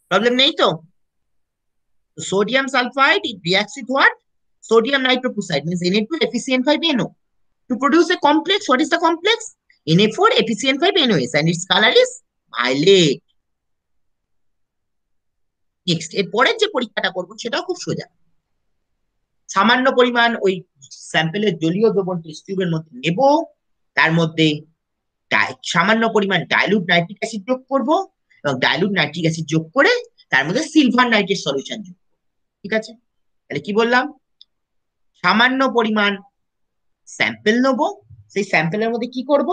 প্রবলেম নেই তো? Sodium sulfide, it reacts with what? Sodium nitroprusside, means Na2 FeCN5NO. To produce a complex, what is the complex? Na4 FeCN5NOS, and its color is violet. Next, এর পরের যে পরীক্ষাটা করবো সেটাও খুব সোজা। সামান্য পরিমাণ ওই স্যাম্পেলের জলীয় দ্রবণ টেস্ট টিউবের মধ্যে নেব, তার মধ্যে সামান্য পরিমাণ ডাইলুট নাইট্রিক অ্যাসিড যোগ করব, এবং ডাইলুট নাইট্রিক অ্যাসিড যোগ করে তার মধ্যে সিলভার নাইট্রেট সলিউশন যোগ করব। ঠিক আছে, তাহলে কি বললাম? সামান্য পরিমাণ স্যাম্পেল নেব, সেই স্যাম্পেলের মধ্যে কি করব?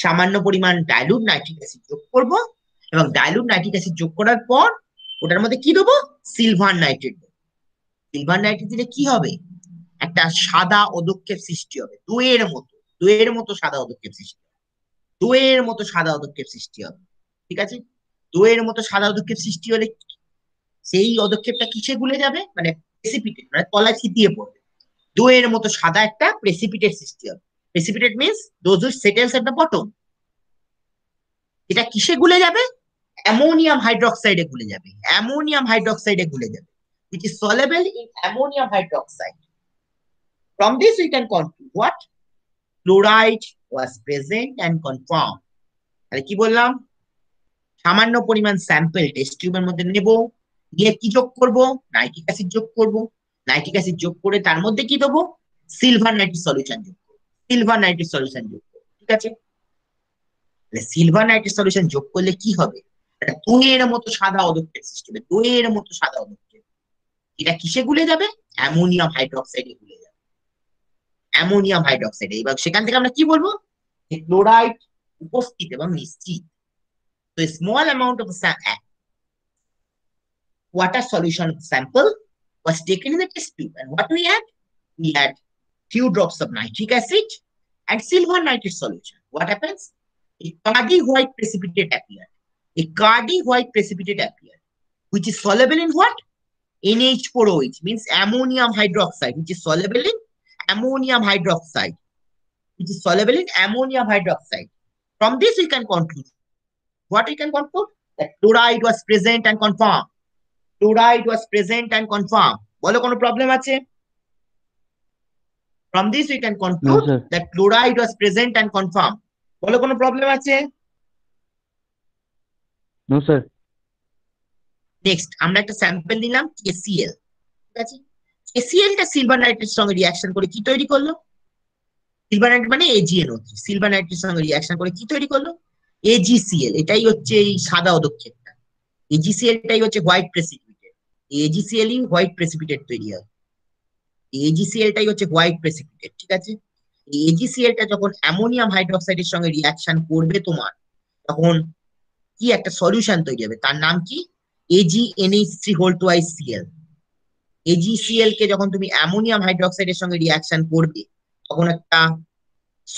সামান্য পরিমাণ ডাইলুট নাইট্রিক অ্যাসিড যোগ করব, এবং ডাইলুট নাইট্রিক অ্যাসিড যোগ করার পর ওটার মধ্যে কি দেবো? সিলভার নাইট্রেট দেবো। সিলভার নাইট্রেট দিলে কি হবে? একটা সাদা অদক্ষেপ সৃষ্টি হবে, দইয়ের মতো সাদা অদক্ষেপ সৃষ্টি হবে, দইয়ের মতো সাদা অদক্ষেপ সৃষ্টি হবে। ঠিক আছে, দইয়ের মতো সাদা অদক্ষেপ সৃষ্টি হলে সেই অদক্ষেপটা কিসে গুলে যাবে? মানে প্রেসিপিটেট, মানে তলায় ছিটিয়ে পড়বে। দইয়ের মতো সাদা একটা প্রেসিপিটেট সৃষ্টি হবে। Precipitate means those which settles at the bottom. এটা কিসে গুলে যাবে? অ্যামোনিয়াম হাইড্রোক্সাইডে গুলে যাবে, অ্যামোনিয়াম হাইড্রোক্সাইডে গুলে যাবে, which is soluble in ammonium hydroxide. From this we can conclude what? Fluoride was present and confirmed. তাহলে কি বললাম? সামান্য পরিমাণ স্যাম্পল টেস্ট টিউবের মধ্যে নেব, নিয়ে কি যোগ করব? নাইট্রিক অ্যাসিড যোগ করব। নাইট্রিক অ্যাসিড যোগ করে তার মধ্যে কি দেবো? সিলভার নাইট্রেট সলিউশন যোগ করব, সিলভার নাইট্রেট সলিউশন যোগ করব। ঠিক আছে, সিলভার নাইট্রেট সলিউশন যোগ করলে কি হবে? দইয়ের মতো সাদা অদক্ষেপ সৃষ্টি হবে, দইয়ের মতো সাদা অদক্ষেপ। এটা কিসে গুলে যাবে? অ্যামোনিয়াম হাইড্রোক্সাইডে গুলে যাবে, অ্যামোনিয়াম হাইড্রোক্সাইডে। এবার সেখান থেকে আমরা কি বলবো? ক্লোরাইড উপস্থিত এবং নিশ্চিত। So a small amount of water solution sample was taken in the test tube, and what we had? We had few drops of nitric acid and silver nitrate solution. What happens? A cardi white precipitate appeared. A cardi white precipitate appeared, which is soluble in what? NH4OH, means ammonium hydroxide, which is soluble in ammonium hydroxide, which is soluble in ammonium hydroxide. From this we can conclude. What we can conclude? That chloride was present and confirmed. Chloride was present and confirmed. বলো কোনো problem আছে? From this we can conclude No, sir. that chloride was present and confirmed. বলো কোনো problem আছে? No, sir. Next আমরা একটা sample নিলাম KCl। ঠিক আছে, KCl টা সিলভার নাইট্রেটের সঙ্গে রিঅ্যাকশন করে কি তৈরি করলো? সিলভার নাইট্রেট মানে AgNO3, সিলভার নাইট্রেটের সঙ্গে রিঅ্যাকশন করে কি তৈরি করলো? AgCl। এটাই হচ্ছে এই সাদা অদক্ষেপটা। AgCl টাই হচ্ছে হোয়াইট প্রেসিপিটেট। AgCl ই হোয়াইট প্রেসিপিটেট তৈরি হয়, AgCl টাই হচ্ছে হোয়াইট প্রেসিপিটেট। ঠিক আছে, AgCl টা যখন অ্যামোনিয়াম হাইড্রোক্সাইডের সঙ্গে রিঅ্যাকশন করবে তোমার, তখন কি একটা সলিউশন তৈরি হবে, তার নাম কি? AgNH3 Cl। AgCl কে যখন তুমি অ্যামোনিয়াম হাইড্রোক্সাইডের সঙ্গে রিয়াকশন করবে তখন একটা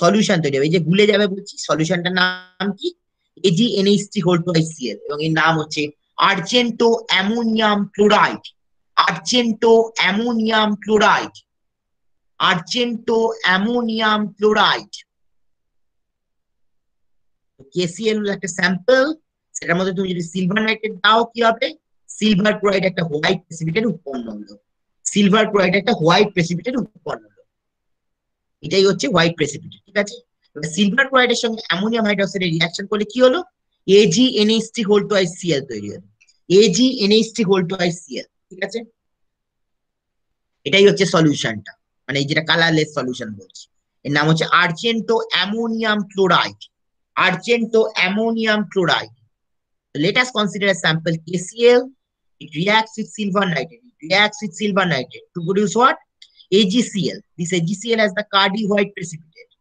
সলিউশন তৈরি হবে। এই যে গুলে যাবে বলছি, সলিউশনটার নাম কি? AgNH3 এবং এর নাম হচ্ছে argento ammonium chloride. Argento ammonium chloride. Argento ammonium chloride. KCl হলো একটা স্যাম্পল, সেটার মধ্যে তুমি যদি সিলভার নাইট্রেট দাও কি হবে? সিলভার ক্লোরাইড একটা হোয়াইট প্রেসিপিটেট উৎপন্ন হলো। সিলভার ক্লোরাইড একটা হোয়াইট প্রেসিপিটেট উৎপন্ন হলো। এটাই হচ্ছে হোয়াইট প্রেসিপিটেট, ঠিক আছে? সিলভার ক্লোরাইডের সঙ্গে অ্যামোনিয়াম হাইড্রোক্সাইডের রিঅ্যাকশন করলে কি হলো? AgNH3 তৈরি হলো। AgNH3 ঠিক আছে? এটাই হচ্ছে সলিউশনটা, মানে এই যেটা কালারলেস সলিউশন বলছি, এর নাম হচ্ছে argento ammonium chloride. Argento ammonium chloride. So let us consider a sample KCl. It reacts with silver nitrate. It reacts with silver nitrate to produce what? AgCl. This AgCl has the Cardi white precipitate.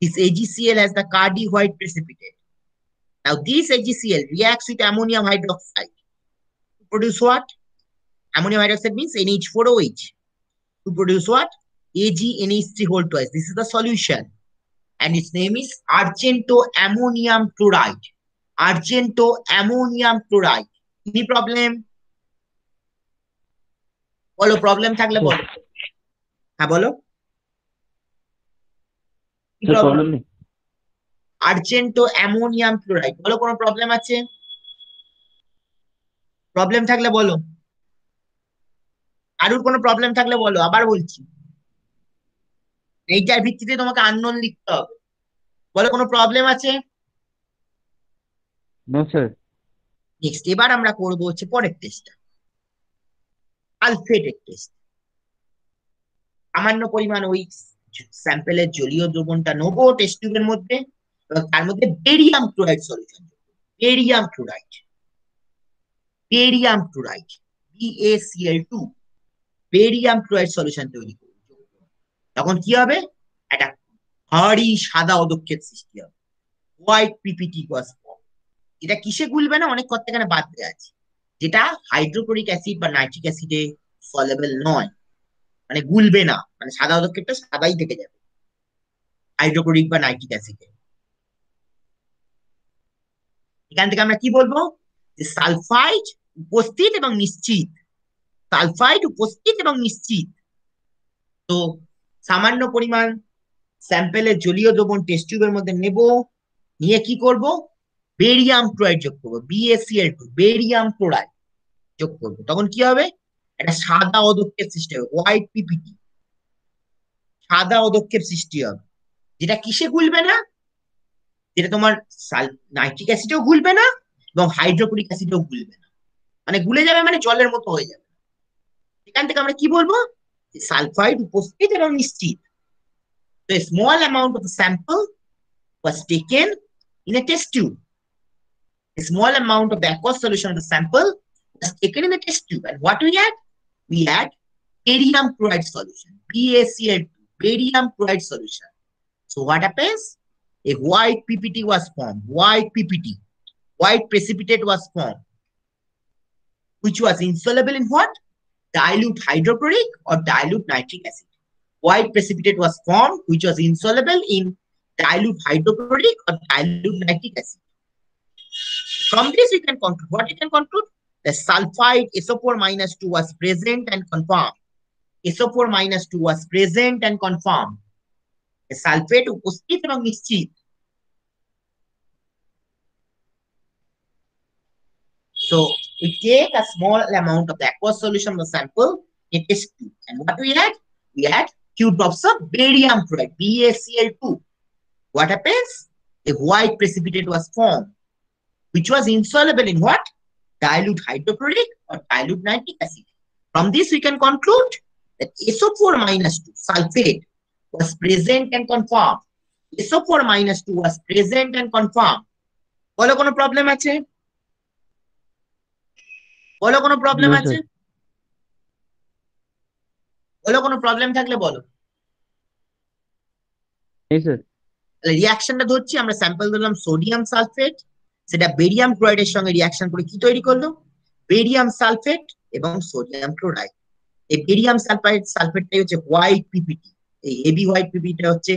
This AgCl has the Cardi white precipitate. Now this AgCl reacts with ammonium hydroxide to produce what? Ammonium hydroxide means NH4OH. To produce what? AgNH3 This is the solution. And its name is Argento ammonium chloride. Argento ammonium chloride. Any problem? বলো, problem থাকলে বলো। হ্যাঁ বলো। Problem নেই। Argento ammonium chloride, বলো কোনো problem আছে? Problem থাকলে বলো। আরো কোনো প্রবলেম থাকলে বলো, আবার বলছি। এইটার ভিত্তিতে তোমাকে আননোন লিখতে হবে। বলো কোনো প্রবলেম আছে? No sir. নেক্সট এবার আমরা করবো হচ্ছে পরের টেস্টটা, সালফেটের টেস্ট। সামান্য পরিমাণ ওই স্যাম্পেলের জলীয় দ্রবণটা নেবো টেস্ট টিউবের মধ্যে, এবং তার মধ্যে barium chloride solution. Barium chloride, barium chloride, BaCl2, barium chloride solution তৈরি করবো। তখন কি হবে? একটা ভারী সাদা অদক্ষেপ সৃষ্টি হবে, হোয়াইট পিপিটি গ্যাস ফর্ম। এটা কিসে গুলবে না? অনেক কথা এখানে বাদ দেওয়া আছে, যেটা হাইড্রোক্লোরিক অ্যাসিড বা নাইট্রিক অ্যাসিডে সলেবল নয়, মানে গুলবে না, মানে সাদা পদক্ষেপটা সাদাই থেকে যাবে হাইড্রোক্লোরিক বা নাইট্রিক অ্যাসিডে। এখান থেকে আমরা কি বলবো? যে সালফাইড উপস্থিত এবং নিশ্চিত। সালফাইড উপস্থিত এবং নিশ্চিত। তো সামান্য পরিমাণ স্যাম্পেলের জলীয় দ্রবণ টেস্ট টিউবের মধ্যে নেব, নিয়ে কি করব? বেরিয়াম ক্লোরাইড যোগ করবো, BaCl2, বেরিয়াম ক্লোরাইড যোগ করবো। তখন কি হবে? একটা সাদা অদক্ষেপ সৃষ্টি হবে, হোয়াইট পিপিটি, সাদা অদক্ষেপ সৃষ্টি হবে, যেটা কিসে গুলবে না? যেটা তোমার নাইট্রিক অ্যাসিডেও গুলবে না এবং হাইড্রোক্লোরিক অ্যাসিডেও গুলবে না, মানে গুলে যাবে, মানে জলের মতো হয়ে যাবে। এখান থেকে আমরা কি বলবো? সালফাইড উপস্থিত এবং নিশ্চিত। So a small amount of the sample was taken in a test tube. A small amount of the aqueous solution of the sample was taken in the test tube, and what we had? We had barium chloride solution, BaCl2, barium chloride solution. So what happens? A white PPT was formed, white PPT, white precipitate was formed, which was insoluble in what? Dilute hydrochloric or dilute nitric acid. White precipitate was formed, which was insoluble in dilute hydrochloric or dilute nitric acid. From this we can conclude, what we can conclude? The sulfide SO4-2 was present and confirmed. SO4-2 was present and confirmed. The sulfate উপস্থিত এবং নিশ্চিত। So we take a small amount of the aqueous solution of the sample in a test tube, and what we had? We had few drops of barium chloride, BaCl2. What happens? A white precipitate was formed, which was insoluble in what? Dilute hydrochloric or dilute nitric acid. From this we can conclude that SO4-2 sulfate was present and confirmed. SO4-2 was present and confirmed. বলো কোনো problem আছে? বলো কোনো problem No, আছে? sir. বলো কোনো problem থাকলে বলো। নেই স্যার। তাহলে রিঅ্যাকশনটা ধরছি, আমরা স্যাম্পল দিলাম সোডিয়াম সালফেট, সেটা বেরিয়াম ক্লোরাইডের সঙ্গে রিঅ্যাকশন করে কি তৈরি করলো? বেরিয়াম সালফেট এবং সোডিয়াম ক্লোরাইড। এই বেরিয়াম সালফেটটাই হচ্ছে হোয়াইট পিপিটি। এই হেভি হোয়াইট পিপিটা হচ্ছে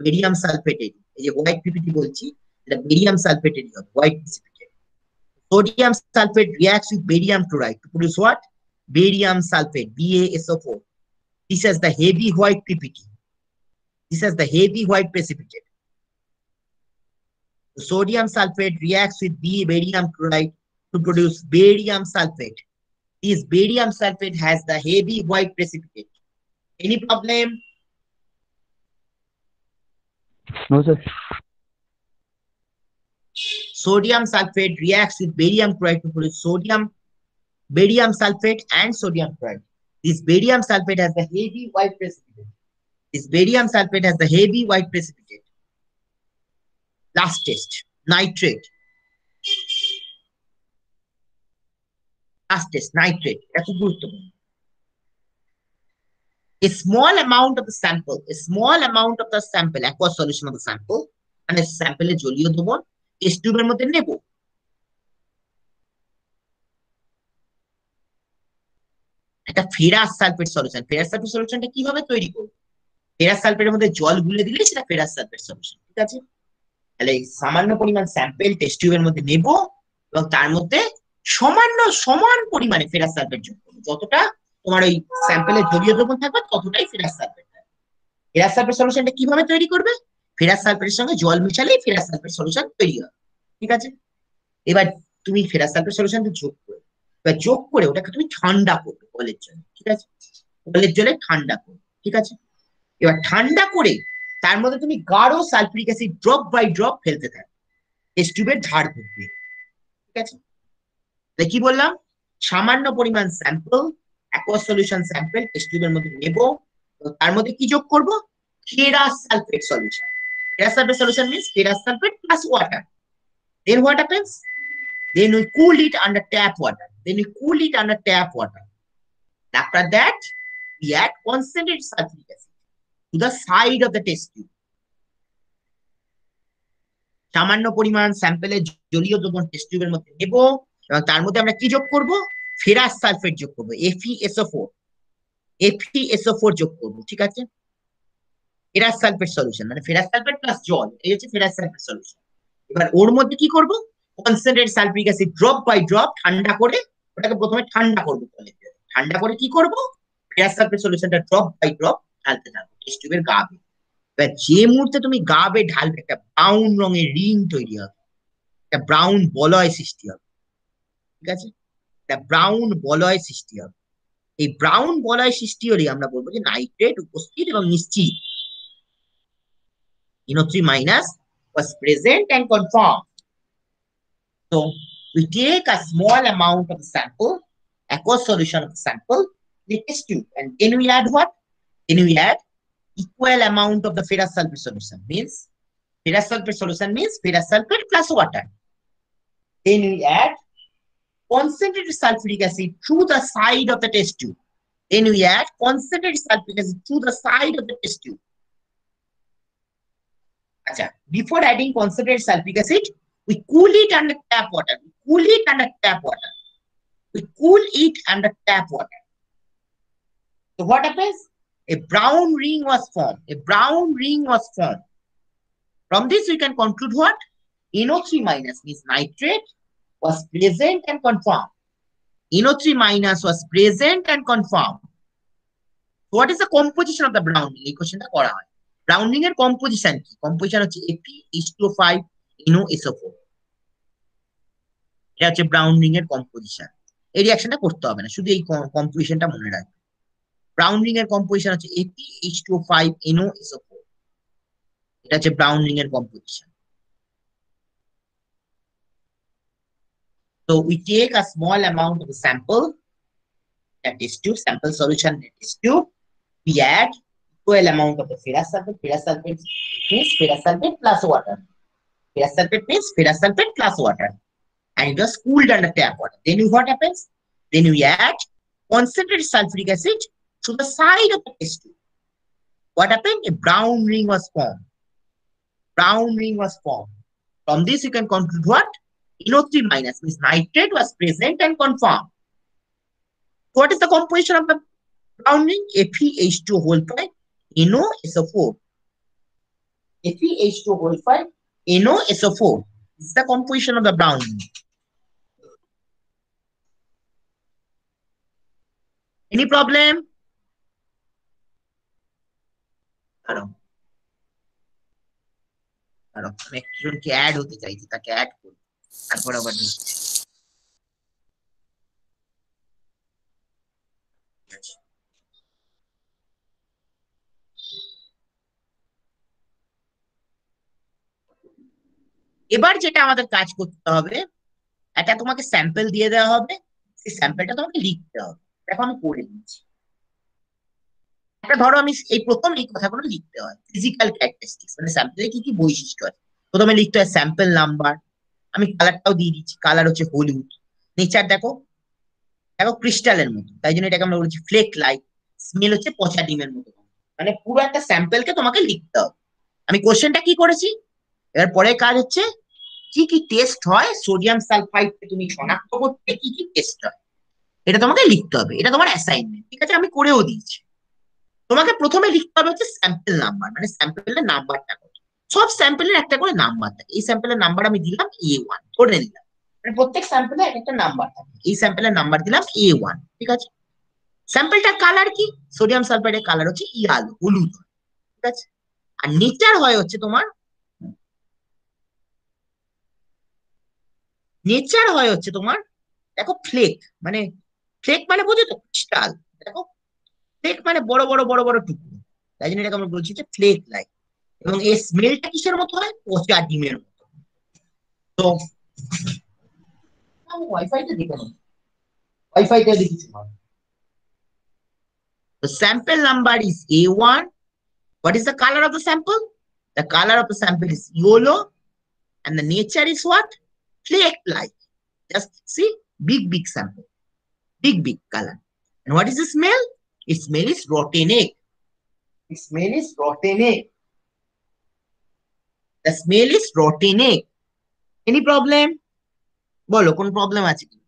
বেরিয়াম সালফেটের। এই যে হোয়াইট পিপিটি বলছি, এটা বেরিয়াম সালফেটেরই হবে, white precipitate. Sodium sulphate reacts with barium chloride to produce what? Barium sulfate, BaSO4. This is the heavy white PPT. This is the heavy white precipitate. The sodium sulfate reacts with barium chloride to produce barium sulfate. This barium sulfate has the heavy white precipitate. Any problem? No, sir. Sodium sulfate reacts with barium chloride to produce barium sulfate and sodium chloride. This barium sulfate has the heavy white precipitate. This barium sulfate has the heavy white precipitate. Last test, nitrate. Last test, nitrate. That's a good one. A small amount of the sample, aqueous solution of the sample, and a sample is জলীয় দ্রবণ test টিউবের মধ্যে নেব। একটা ferrous sulphate solution. Ferrous sulphate সলিউশনটা কিভাবে তৈরি করব? ফেরাস সালফেটের মধ্যে জল গুলে দিলে সেটা ফেরাস সালফেট সলিউশন, ঠিক আছে? তাহলে সামান্য পরিমাণ স্যাম্পেল টেস্ট টিউবের মধ্যে নেব এবং তার মধ্যে সমান পরিমাণে ফেরাস সালফেট যোগ করব। যতটা তোমার ওই স্যাম্পেলের জলীয় দ্রবণ থাকবে ততটাই ফেরাস সালফেট থাকবে। ফেরাস সালফেট সলিউশনটা কিভাবে তৈরি করবে? ফেরাস সালফেটের সঙ্গে জল মিশালেই ফেরাস সালফেট সলিউশন তৈরি হবে, ঠিক আছে? এবার তুমি ফেরাস সালফেট সলিউশনটা যোগ করে ওটাকে তুমি ঠান্ডা করবে কলের জলে, ঠিক আছে? কলের জলে ঠান্ডা করবে, ঠিক আছে? এবার ঠান্ডা করে তার মধ্যে তুমি গাঢ় sulphuric acid drop by drop ফেলতে থাকবে টেস্ট টিউবের ধার ঘুরবে, ঠিক আছে? তাই কি বললাম? সামান্য পরিমাণ sample, aqueous solution sample test টিউবের মধ্যে নেব, তার মধ্যে কি যোগ করব? Ferrous sulphate solution. Ferrous sulphate solution means ferrous sulfate plus water. Then what happens? Then we cool it under tap water. After that, we add concentrated sulfuric acid to the side of the test tube. সামান্য পরিমাণ স্যাম্পেলের জলীয় দ্রবণ test টিউবের মধ্যে নেব এবং তার মধ্যে আমরা কি যোগ করব? ফেরাস সালফেট যোগ করব, FeSO4 যোগ করব, ঠিক আছে? ফেরাস সালফেট সলিউশন মানে ফেরাস সালফেট প্লাস জল, এই হচ্ছে ফেরাস সালফেট সলিউশন। এবার ওর মধ্যে কি করব? Concentrated sulphuric acid drop by drop ঠান্ডা করে ওটাকে প্রথমে ঠান্ডা করব, ঠান্ডা করে কি করব? ফেরাস সালফেট সলিউশনটা ড্রপ বাই ড্রপ ঢালতে থাকবো টেস্ট টিউবের গা বেয়ে। এবার যে মুহূর্তে তুমি গা বেয়ে ঢালবে একটা ব্রাউন রঙের রিং তৈরি হবে, একটা ব্রাউন বলয় সৃষ্টি হবে, ঠিক আছে? একটা ব্রাউন বলয় সৃষ্টি হবে। এই ব্রাউন বলয় সৃষ্টি হলে আমরা বলবো যে নাইট্রেট উপস্থিত এবং নিশ্চিত। NO3- was present and confirmed. So we take a small amount of the sample, aqueous solution of the sample, the test tube, and then we add what? Then we add equal amount of the ferrous sulfate solution. Ferrous sulfate solution means ferrous sulfate plus water. Then we add concentrated sulfuric acid through the side of the test tube. Then we add concentrated sulfuric acid through the side of the test tube. Before adding concentrated sulfuric acid, we cool it under tap water. So what happens? A brown ring was formed. From this, we can conclude what? NO3- means nitrate was present and confirmed. NO3- was present and confirmed. What is the composition of the browning? এই কোশ্চেনটা করা হয়। Browning এর composition কি? Composition হচ্ছে Fe2O5 NOSO4। এটা হচ্ছে Browning এর কম্পোজিশন। এই রিঅ্যাকশনটা করতে হবে না, শুধু এই কম্পোজিশনটা মনে রাখবে। ব্রাউনিং এর কম্পোজিশন হচ্ছে Fe2O5 NOSO4। এটা হচ্ছে ব্রাউনিং এর composition. So we take a small amount of the sample, that is tube, sample solution, that is tube. We add equal amount of the ferrous sulfate. Ferrous sulfate means ferrous sulfate plus water. And it was cooled under tap water. Then what happens? Then we add concentrated sulfuric acid to the side of the test tube. What happened? A brown ring was formed. From this, you can conclude what? NO3- means nitrate was present and confirmed. What is the composition of the Browning FeH2 whole 5 NoSO4. FeH2 whole 5 NoSO4. This is the composition of the Browning. Any problem? দাঁড়াও দাঁড়াও, আমি একজনকে add হতে চাইছি, তাকে add করি, তারপর আবার নিচ্ছি। এবার যেটা আমাদের কাজ করতে হবে, একটা তোমাকে স্যাম্পল দিয়ে দেওয়া হবে, সেই স্যাম্পলটা তোমাকে লিখতে হবে। দেখো আমি করে দিচ্ছি। একটা ধরো আমি এই প্রথম এই কথাগুলো লিখতে হয়, ফিজিক্যাল ক্যারেক্টারিস্টিক্স, মানে স্যাম্পলের কি কি বৈশিষ্ট্য আছে। প্রথমে লিখতে হয় স্যাম্পল নাম্বার, আমি কালারটাও দিয়ে দিচ্ছি, কালার হচ্ছে হলুদ। নেচার দেখো, দেখো ক্রিস্টালের মতো, তাই জন্য এটাকে আমরা বলছি ফ্লেক লাইট। স্মেল হচ্ছে পচা ডিমের মতো। মানে পুরো একটা স্যাম্পলকে তোমাকে লিখতে হবে। আমি কোশ্চেনটা কি করেছি, এবার পরে কাজ হচ্ছে কি কি টেস্ট হয় সোডিয়াম সালফাইডকে তুমি শনাক্ত করতে, কি কি টেস্ট হয় এটা তোমাকে লিখতে হবে। এটা তোমার অ্যাসাইনমেন্ট, ঠিক আছে, আমি করেও দিয়েছি। তোমাকে প্রথমে লিখতে হবে হচ্ছে স্যাম্পল নাম্বার, মানে স্যাম্পলের নাম্বারটা কত। সব স্যাম্পলের একটা করে নাম্বার থাকে। এই স্যাম্পলের নাম্বার আমি দিলাম A1, ধরে নিলাম। মানে প্রত্যেক স্যাম্পলে একটা নাম্বার থাকে, এই স্যাম্পলের নাম্বার দিলাম A1, ঠিক আছে। স্যাম্পলটার কালার কি, সোডিয়াম সালফাইডের কালার হচ্ছে ইয়ালো, হলুদ, ঠিক আছে। আর নেচার হয় হচ্ছে তোমার, নেচার হয় হচ্ছে তোমার, দেখো ফ্লেক, মানে ফ্লেক মানে বোঝো তো, ক্রিস্টাল। দেখো ফ্লেক মানে বড় বড় বড় বড় টুকরো, তাই জন্য এটাকে আমরা বলছি যে ফ্লেক লাইক। এবং এই স্মেলটা কিসের মতো হয়, পচা ডিমের মতো। তো আমি ওয়াইফাইটা দেখে নেব, ওয়াইফাইটা দেখি কিছু হবে। The sample number is A1. What is the color of the sample? The color of the sample is yellow, and the nature is what? Flake-like. Just see, big sample, big color. And what is the smell? Its smell is rotten egg. Its smell is rotten egg. The smell is rotten egg. Any problem? বলো কোন problem আছে কি?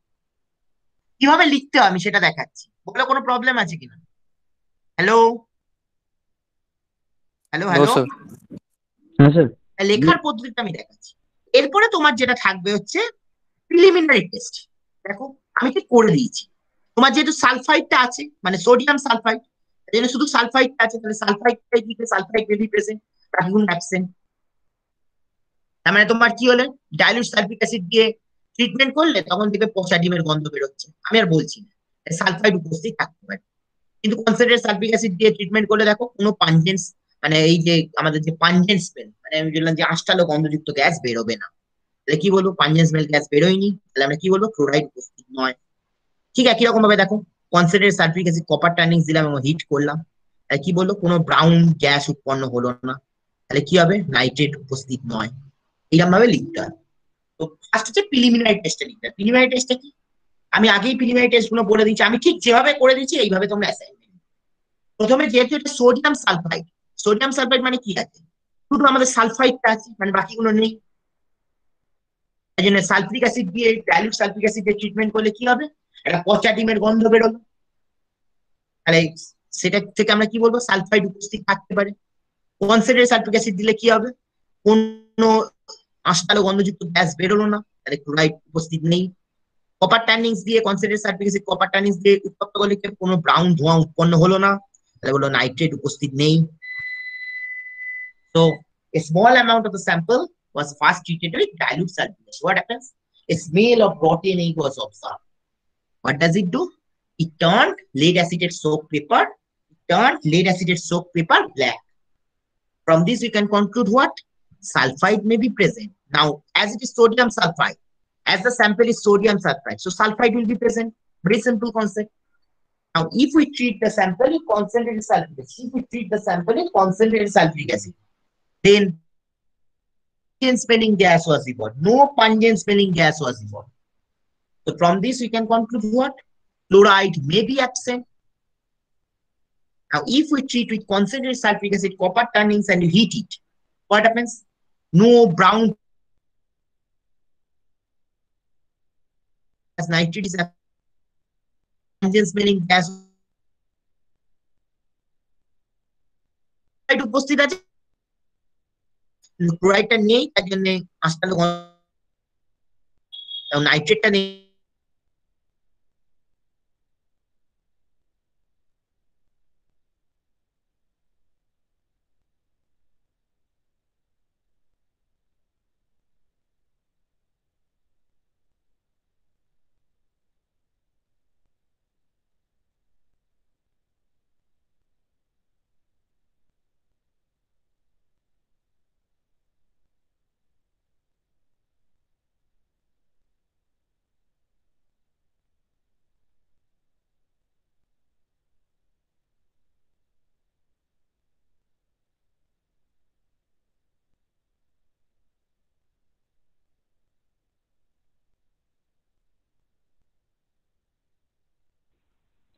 কিভাবে লিখতে হয় আমি সেটা দেখাচ্ছি, বলো কোনো প্রবলেম আছে কিনা। Hello hello no hello. Sir. हाँ सर। লেখার পদ্ধতিটা আমি দেখাচ্ছি। এরপরে তোমার যেটা থাকবে হচ্ছে প্রিলিমিনারি টেস্ট। দেখো আমি কি করে দিয়েছি, তোমার যেহেতু সালফাইডটা আছে, মানে সোডিয়াম সালফাইড, এই জন্য শুধু সালফাইডটা আছে, তাহলে সালফাইডটাই দিকে সালফাইড মেবি প্রেজেন্ট, বাকিগুলো অ্যাবসেন্ট। তার মানে তোমার কি হলে, ডাইলুট সালফিক অ্যাসিড দিয়ে ট্রিটমেন্ট করলে তখন দেখবে পচা ডিমের গন্ধ বেরোচ্ছে। আমি আর বলছি না, সালফাইড উপস্থিত থাকতে পারে। কিন্তু কনসেন্ট্রেট সালফিক অ্যাসিড দিয়ে ট্রিটমেন্ট করলে দেখো কোনো পাঞ্জেন্স, মানে এই যে আমাদের যে পাঞ্জেন্ট স্মেল, মানে আমি বললাম যে আষ্টালো গন্ধযুক্ত গ্যাস বেরোবে না। তাহলে কি বলবো, পাঞ্জেন্ট স্মেল গ্যাস বেরোয়নি, তাহলে আমরা কি বলবো, ক্লোরাইড উপস্থিত নয়। ঠিক একই রকম ভাবে দেখো, কনসেন্ট্রেট সালফিক অ্যাসিড কপার টার্নিংস দিলাম এবং হিট করলাম, তাহলে কি বললো, কোনো ব্রাউন গ্যাস উৎপন্ন হলো না, তাহলে কি হবে, নাইট্রেট উপস্থিত নয়। এইরকম ভাবে লিখতে হবে। তো ফার্স্ট হচ্ছে প্রিলিমিনারি টেস্টে লিখতে হবে। প্রিলিমিনারি টেস্টে কি, আমি আগেই প্রিলিমিনারি টেস্ট গুলো বলে দিচ্ছি, আমি ঠিক যেভাবে করে দিচ্ছি এইভাবে তোমরা অ্যাসাইনমেন্ট। প্রথমে যেহেতু এটা সোডিয়াম সালফাইড, সোডিয়াম সালফাইড মানে কি আছে, শুধু আমাদের সালফাইডটা আছে, মানে বাকিগুলো নেই। এই জন্য সালফিক অ্যাসিড দিয়ে, ডাইলুট সালফিক অ্যাসিড দিয়ে ট্রিটমেন্ট করলে কি হবে, একটা পচা ডিমের গন্ধ বেরোলো। তাহলে সেটা থেকে আমরা কি বলবো, সালফাইড উপস্থিত থাকতে পারে। কনসেন্ট্রেট সালফিক অ্যাসিড দিলে কি হবে, কোনো আষ্টালো গন্ধযুক্ত গ্যাস বেরোলো না, তাহলে ক্লোরাইড উপস্থিত নেই। কপার টার্নিংস দিয়ে, কনসেন্ট্রেট সালফিক অ্যাসিড কপার টার্নিংস দিয়ে উত্তপ্ত করলে কোনো ব্রাউন ধোঁয়া উৎপন্ন হলো না, তাহলে বললো নাইট্রেট উপস্থিত নেই। So a small amount of the sample was first treated with dilute sulfate. What happens? A smell of rotten egg was observed. What does it do? It turned lead acetate soaked paper, black. From this, we can conclude what? Sulfide may be present. Now, as it is sodium sulfide, as the sample is sodium sulfide, so sulfide will be present. Very simple concept. Now, if we treat the sample with concentrated sulfuric acid, then pungent smelling gas was evolved. No pungent smelling gas was evolved. So from this, we can conclude what? Fluoride may be absent. Now, if we treat with concentrated sulfuric acid, copper turnings, and you heat it, what happens? No brown as nitrate is pungent smelling gas chloride উপস্থিত আছে, ক্লোরাইডটা নেই, তার জন্য আস্তালো নাইট্রেটটা নেই।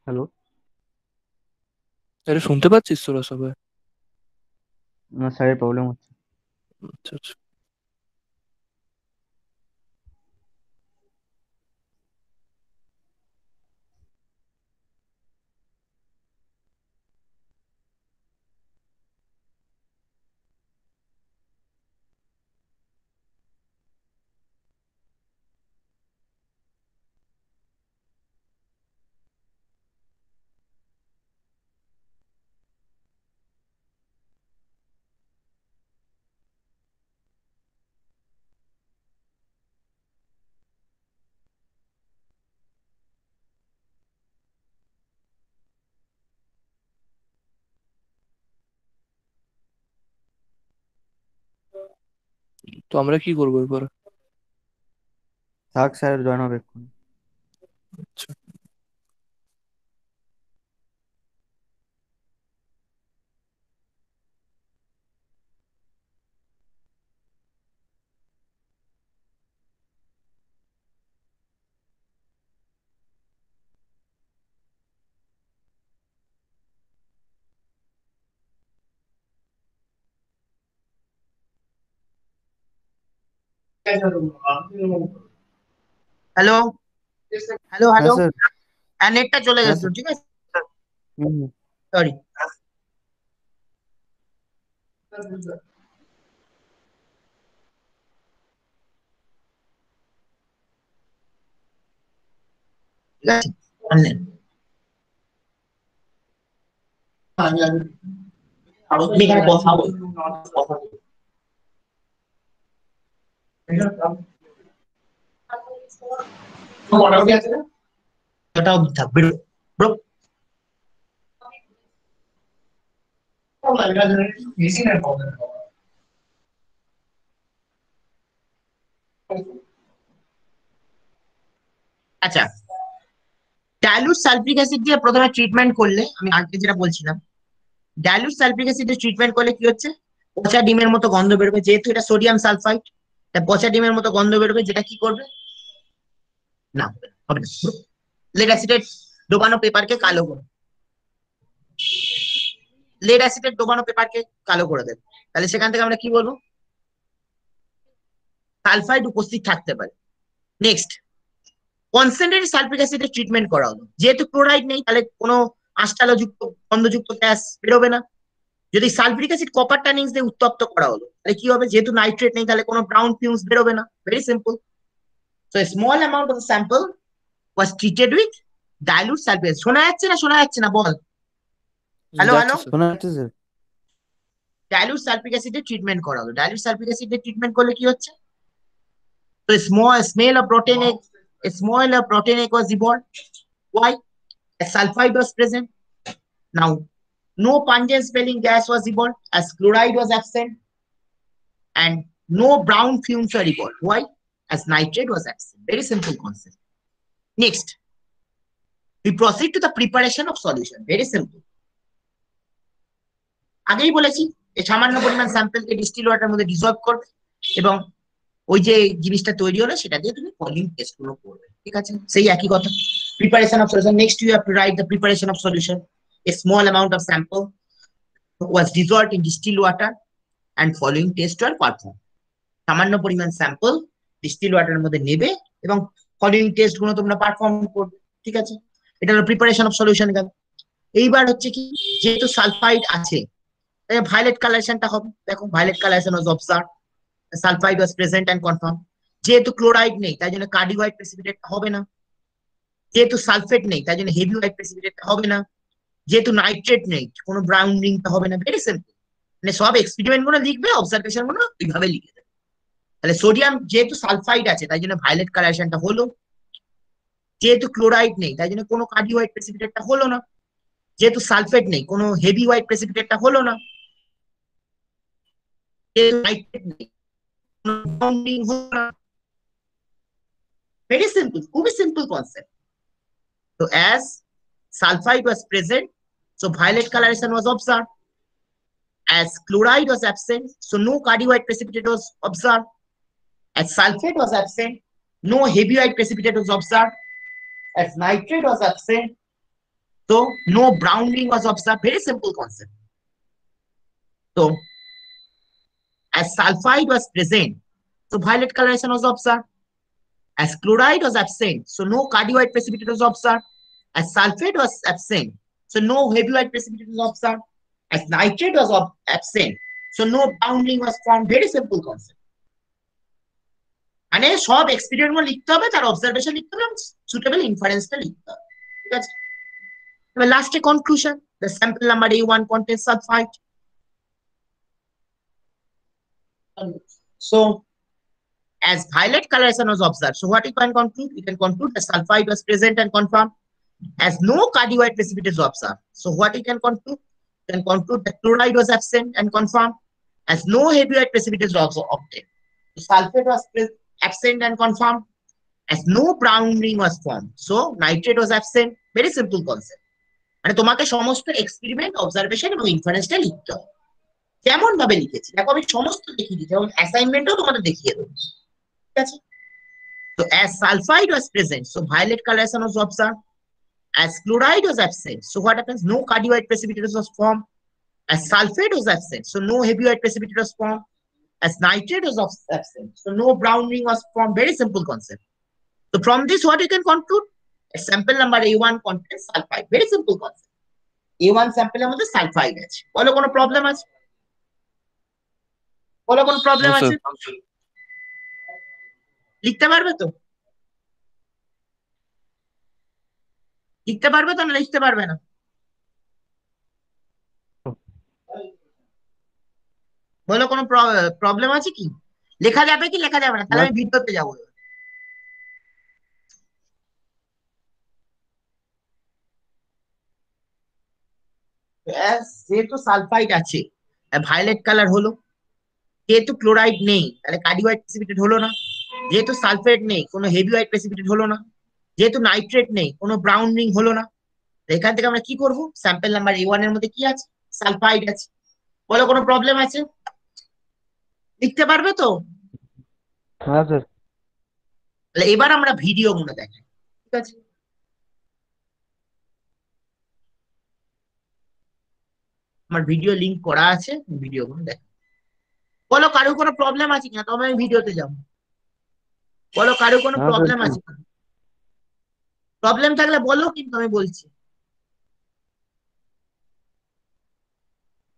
Hello. এটা শুনতে পাচ্ছিস তোরা সবাই? না, স্যারের প্রবলেম হচ্ছে। আচ্ছা আচ্ছা। তো আমরা কি করবো এরপরে? থাক, স্যার জয়েন হবে এক্ষুনি। আচ্ছা। হ্যালো হ্যালো হ্যাঁ হ্যালো, স্যার। হ্যাঁ নেটটা চলে হ্যাঁ গেছিল, স্যার। ঠিক আছে, হুম হুম। সরি। ঠিক আছে, আনলেন। তুমি এখানে কথা বল, কথা বল। ওটা অবধি থাক, বেরো ব্রো। আচ্ছা, ডাইলুট সালফিক অ্যাসিড দিয়ে প্রথমে ট্রিটমেন্ট করলে, আমি আগে যেটা বলছিলাম, ডাইলুট সালফিক অ্যাসিড দিয়ে ট্রিটমেন্ট করলে কি হচ্ছে, পচা ডিমের মতো গন্ধ বেরোবে, যেহেতু এটা সোডিয়াম সালফাইড, তাই পচা ডিমের মতো গন্ধ বেরোবে, যেটা কি করবে না, হবে না। লেড অ্যাসিডেট ডোবানো পেপারকে কালো করে, লেড অ্যাসিডেট ডোবানো পেপারকে কালো করে দেবে, তাহলে সেখান থেকে আমরা কি বলবো, সালফাইড উপস্থিত থাকতে পারে। নেক্সট, কনসেন্ট্রেটেড সালফিক অ্যাসিডের ট্রিটমেন্ট করা হলো, যেহেতু ক্লোরাইড নেই, তাহলে কোনো আষ্টালোযুক্ত গন্ধযুক্ত গ্যাস বেরোবে না। যদি সালফিক অ্যাসিড কপার টার্নিংস দিয়ে উত্তপ্ত করা হলো, তাহলে কি হবে, যেহেতু নাইট্রেট নেই, তাহলে কোনো ব্রাউন ফিউমস বেরোবে না, very simple. So A small amount of sample was treated with dilute সালফিক। শোনা যাচ্ছে না, শোনা যাচ্ছে না, বল। হ্যালো যাচ্ছে হ্যালো। স্যার। শোনা যাচ্ছে স্যার। ডাইলুট সালফিক অ্যাসিডের ট্রিটমেন্ট করা হলো, ডাইলুট সালফিক অ্যাসিডের ট্রিটমেন্ট করলে কি হচ্ছে, তো a small protein egg was evolved. Why? A sulfide was present. Now, no pungent smelling gas was evolved as chloride was absent, and no brown fumes were evolved. Why? As nitrate was absent. Very simple concept. Next, we proceed to the preparation of solution. Very simple. আগেই বলেছি, এই সামান্য পরিমাণ স্যাম্পলকে distil water মধ্যে dissolve করবে, এবং ওই যে জিনিসটা তৈরি হলো সেটা দিয়ে তুমি কলিং টেস্ট গুলো করবে, ঠিক আছে, সেই একই কথা। Preparation of solution, next you have to write the preparation of solution. A small amount of sample was dissolved in distilled water and following tests were performed. সামান্য পরিমাণ স্যাম্পল ডিস্টিল ওয়াটারের মধ্যে নেবে এবং ফলোইং টেস্ট গুলো তোমরা perform করবে, ঠিক আছে, এটা হলো প্রিপারেশন অফ সলিউশন গেল। এইবার হচ্ছে কি, যেহেতু সালফাইড আছে, ভায়োলেট কালারেশনটা হবে, দেখো violet colouration was observe, sulphide was present and confirm. যেহেতু ক্লোরাইড নেই তাই জন্য কার্ডি হোয়াইট প্রেসিপিটেট হবে না, যেহেতু সালফেট নেই তাই জন্য হেভি হোয়াইট প্রেসিপিটেট হবে না, যেহেতু নাইট্রেট নেই কোনো ব্রাউন রিংটা হবে না। ভেরি সিম্পল, মানে সব এক্সপেরিমেন্ট গুলো লিখবে, অবজারভেশন গুলো এইভাবে লিখে দেবে। তাহলে সোডিয়াম যেহেতু সালফাইড আছে তাই জন্য ভায়োলেট কালারেশনটা হলো, যেহেতু ক্লোরাইড নেই তাই জন্য কোনো কার্ডি হোয়াইট প্রেসিপিটেটটা হলো না, যেহেতু সালফেট নেই কোনো হেভি হোয়াইট প্রেসিপিটেটটা হলো না, যেহেতু নাইট্রেট নেই কোনো ব্রাউন রিং হলো না। ভেরি সিম্পল, খুবই simple concept. So as sulfide was present, so violet coloration was observed. As chloride was absent, so no cardi white precipitate was observed. As sulfate was absent, no heavy white precipitate was observed. As nitrate was absent, so no brown ring was observed. Very simple concept. So as sulfide was present, so violet coloration was observed. As chloride was absent, so no cardi white precipitate was observed. As sulfate was absent, so no heavy white precipitate was observed. As nitrate was absent, so no brown ring was formed. Very simple concept. মানে সব experiment গুলো লিখতে হবে, তার observation লিখতে হবে, suitable ইনফারেন্সটা লিখতে হবে। ঠিক আছে, এবার লাস্টে conclusion, the sample number A1 contains sulfide. So as violet coloration was observed, so what you can conclude? You can conclude that sulfide was present and confirmed. As no cardi white precipitate was observed, so what you can conclude? You can conclude that chloride was absent and confirmed. As no heavy white precipitate was also obtained, so sulfate was absent and confirmed. As no brown ring was formed, so nitrate was absent. Very simple concept. মানে তোমাকে সমস্ত experiment, observation এবং ইনফারেন্সটা লিখতে হবে, যেমন ভাবে লিখেছি। দেখো আমি সমস্ত দেখিয়ে দিই, যেমন অ্যাসাইনমেন্টও তোমাদের দেখিয়ে দেবো। ঠিক আছে, তো as sulfide was present, so violet coloration was observed. As chloride was absent, so what happens? No cardi white precipitate was formed. As sulfate was absent, so no heavy white precipitate was formed. As nitrate was absent, so no brown ring was formed. Very simple concept. So from this, what you can conclude? A sample number A1 contains sulfide. Very simple concept. A1 sample এর মধ্যে sulphide আছে। বলো কোনো problem আছে? বলো কোনো problem No, আছে? sir. লিখতে পারবে তো? লিখতে পারবে তো না লিখতে পারবে না? বলো কোনো প্রবলেম আছে কি? লেখা যাবে কি লেখা যাবে না? তাহলে আমি ভিডিওতে যাবো। যেহেতু সালফাইড আছে, ভায়োলেট কালার হলো। যেহেতু ক্লোরাইড নেই তাহলে কার্ডি হোয়াইট প্রেসিপিটেট হলো না। যেহেতু সালফেট নেই কোনো হেভি হোয়াইট প্রেসিপিটেট হলো না। যেহেতু নাইট্রেট নেই কোনো ব্রাউন রিং হলো না। এখান থেকে আমরা কি করব? স্যাম্পল নাম্বার A1 এর মধ্যে কি আছে? সালফাইড আছে। বলো কোনো প্রবলেম আছে? লিখতে পারবে তো? হ্যাঁ স্যার। তাহলে এবার আমরা ভিডিও গুলো দেখাই। ঠিক আছে, আমার ভিডিও লিংক করা আছে, ভিডিও গুলো দেখ। বলো কারো কোনো প্রবলেম আছে কিনা, তবে আমি ভিডিওতে যাবো। বলো কারো কোনো হ্যাঁ প্রবলেম স্যার। আছে কিনা? প্রবলেম থাকলে বলো, কিন্তু আমি বলছি।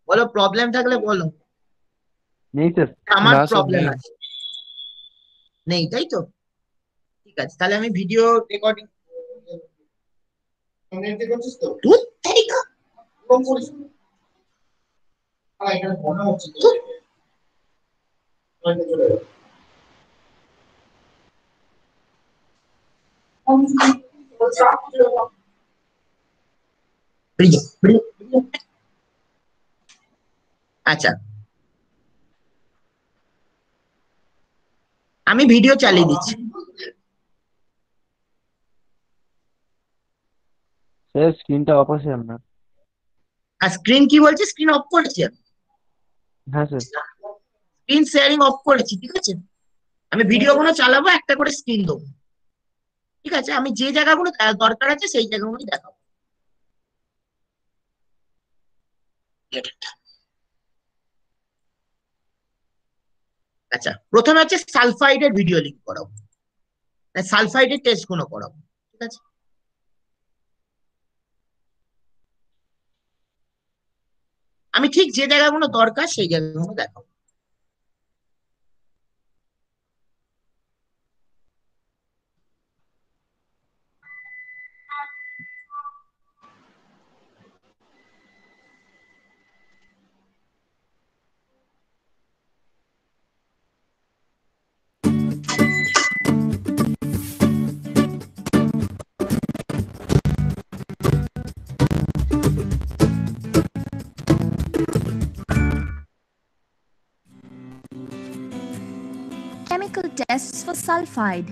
বলো প্রবলেম থাকলে বলো। নেই স্যার। আমার না, স্যার, প্রবলেম নেই। আছে, নেই তাই তো? ঠিক আছে, তাহলে আমি ভিডিও রেকর্ডিং আচ্ছা, আমি ভিডিও চালিয়ে দিচ্ছি। স্যার স্ক্রিনটা অফ আছে আপনার। আর স্ক্রিন কি বলছে? স্ক্রিন অফ করেছি আমি, হ্যাঁ স্যার। স্ক্রিন শেয়ারিং অফ করেছি। ঠিক আছে, আমি ভিডিও গুলো চালাবো, একটা করে স্ক্রিন দেবো। ঠিক আছে, আমি যে জায়গাগুলো দরকার আছে সেই জায়গাগুলো দেখাবো। আচ্ছা, প্রথমে হচ্ছে সালফাইডের ভিডিও লিঙ্ক করাবো, সালফাইডের টেস্ট গুলো করাবো। ঠিক আছে, আমি ঠিক যে জায়গাগুলো দরকার সেই জায়গাগুলো দেখাবো। Chemical tests for sulfide.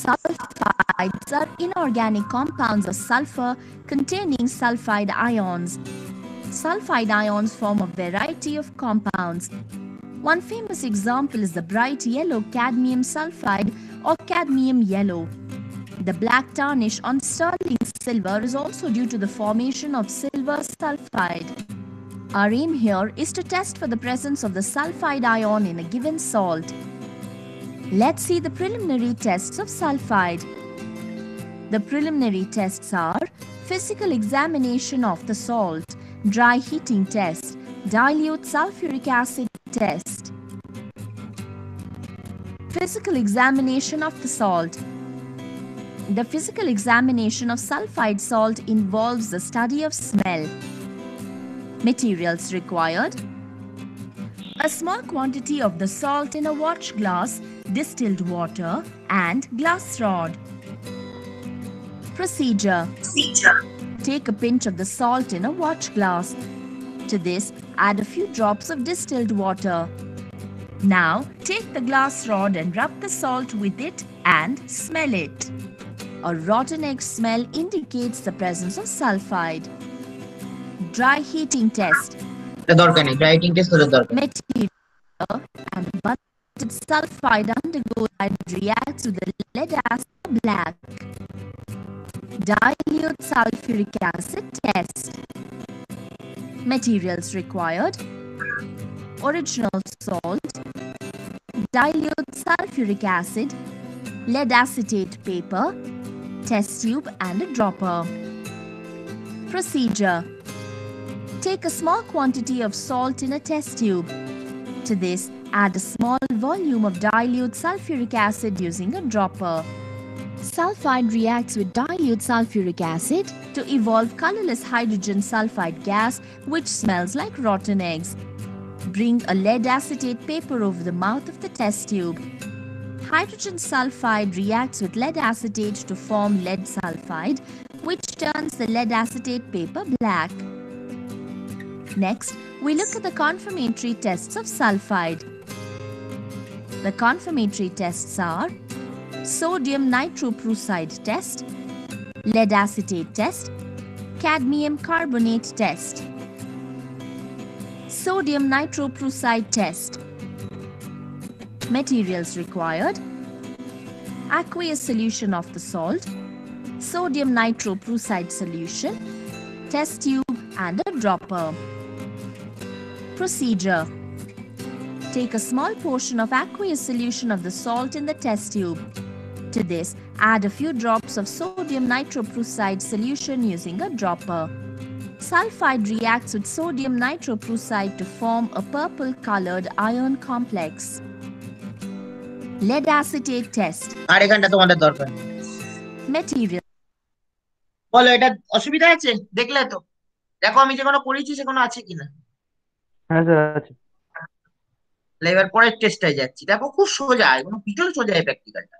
Sulfides are inorganic compounds of sulfur containing sulfide ions. Sulfide ions form a variety of compounds. One famous example is the bright yellow cadmium sulfide or cadmium yellow. The black tarnish on sterling silver is also due to the formation of silver sulfide. Our aim here is to test for the presence of the sulfide ion in a given salt. Let's see the preliminary tests of sulfide. The preliminary tests are physical examination of the salt, dry heating test, dilute sulfuric acid test. Physical examination of the salt. The physical examination of sulfide salt involves the study of smell. Materials required: a small quantity of the salt in a watch glass, distilled water, and glass rod. Procedure: take a pinch of the salt in a watch glass. To this, add a few drops of distilled water. Now, take the glass rod and rub the salt with it and smell it. A rotten egg smell indicates the presence of sulfide. Dry heating test. এটা দরকার নেই, dry heating test করার দরকার। Material and buttered sulfide undergo and reacts with the lead acid black. Dilute sulfuric acid test. Materials required: original salt, dilute sulfuric acid, lead acetate paper, test tube and a dropper. Procedure: take a small quantity of salt in a test tube. To this, add a small volume of dilute sulfuric acid using a dropper. Sulfide reacts with dilute sulfuric acid to evolve colorless hydrogen sulfide gas, which smells like rotten eggs. Bring a lead acetate paper over the mouth of the test tube. Hydrogen sulfide reacts with lead acetate to form lead sulfide, which turns the lead acetate paper black. Next, we look at the confirmatory tests of sulfide. The confirmatory tests are sodium nitroprusside test, lead acetate test, cadmium carbonate test. Sodium nitroprusside test. Materials required: aqueous solution of the salt, sodium nitroprusside solution, test tube and a dropper. Procedure: take a small portion of aqueous solution of the salt in the test tube. To this, add a few drops of sodium nitroprusside solution using a dropper. Sulfide reacts with sodium nitroprusside to form a purple-colored iron complex. Lead acetate test. আর এখানটা তোমাদের দরকার। Material. বলো, এটা অসুবিধা আছে? দেখলে তো, দেখো আমি যেগুলো করেছি সেগুলো আছে কিনা। হ্যাঁ স্যার আছে। তাহলে এবার পরের টেস্টটায় যাচ্ছি। দেখো খুব সোজা, এগুলো ভীষণ সোজা এই প্র্যাকটিক্যালটা।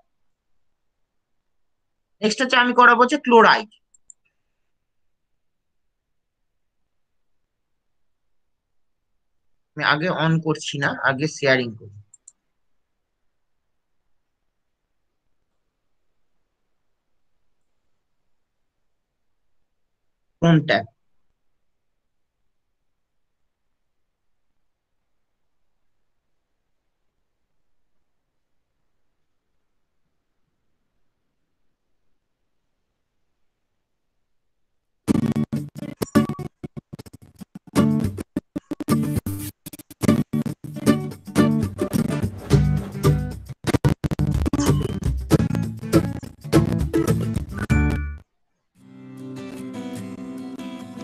নেক্সট হচ্ছে আমি করাবো হচ্ছে ক্লোরাইড। আমি আগে অন করছি না, আগে শেয়ারিং করি। কোনটা?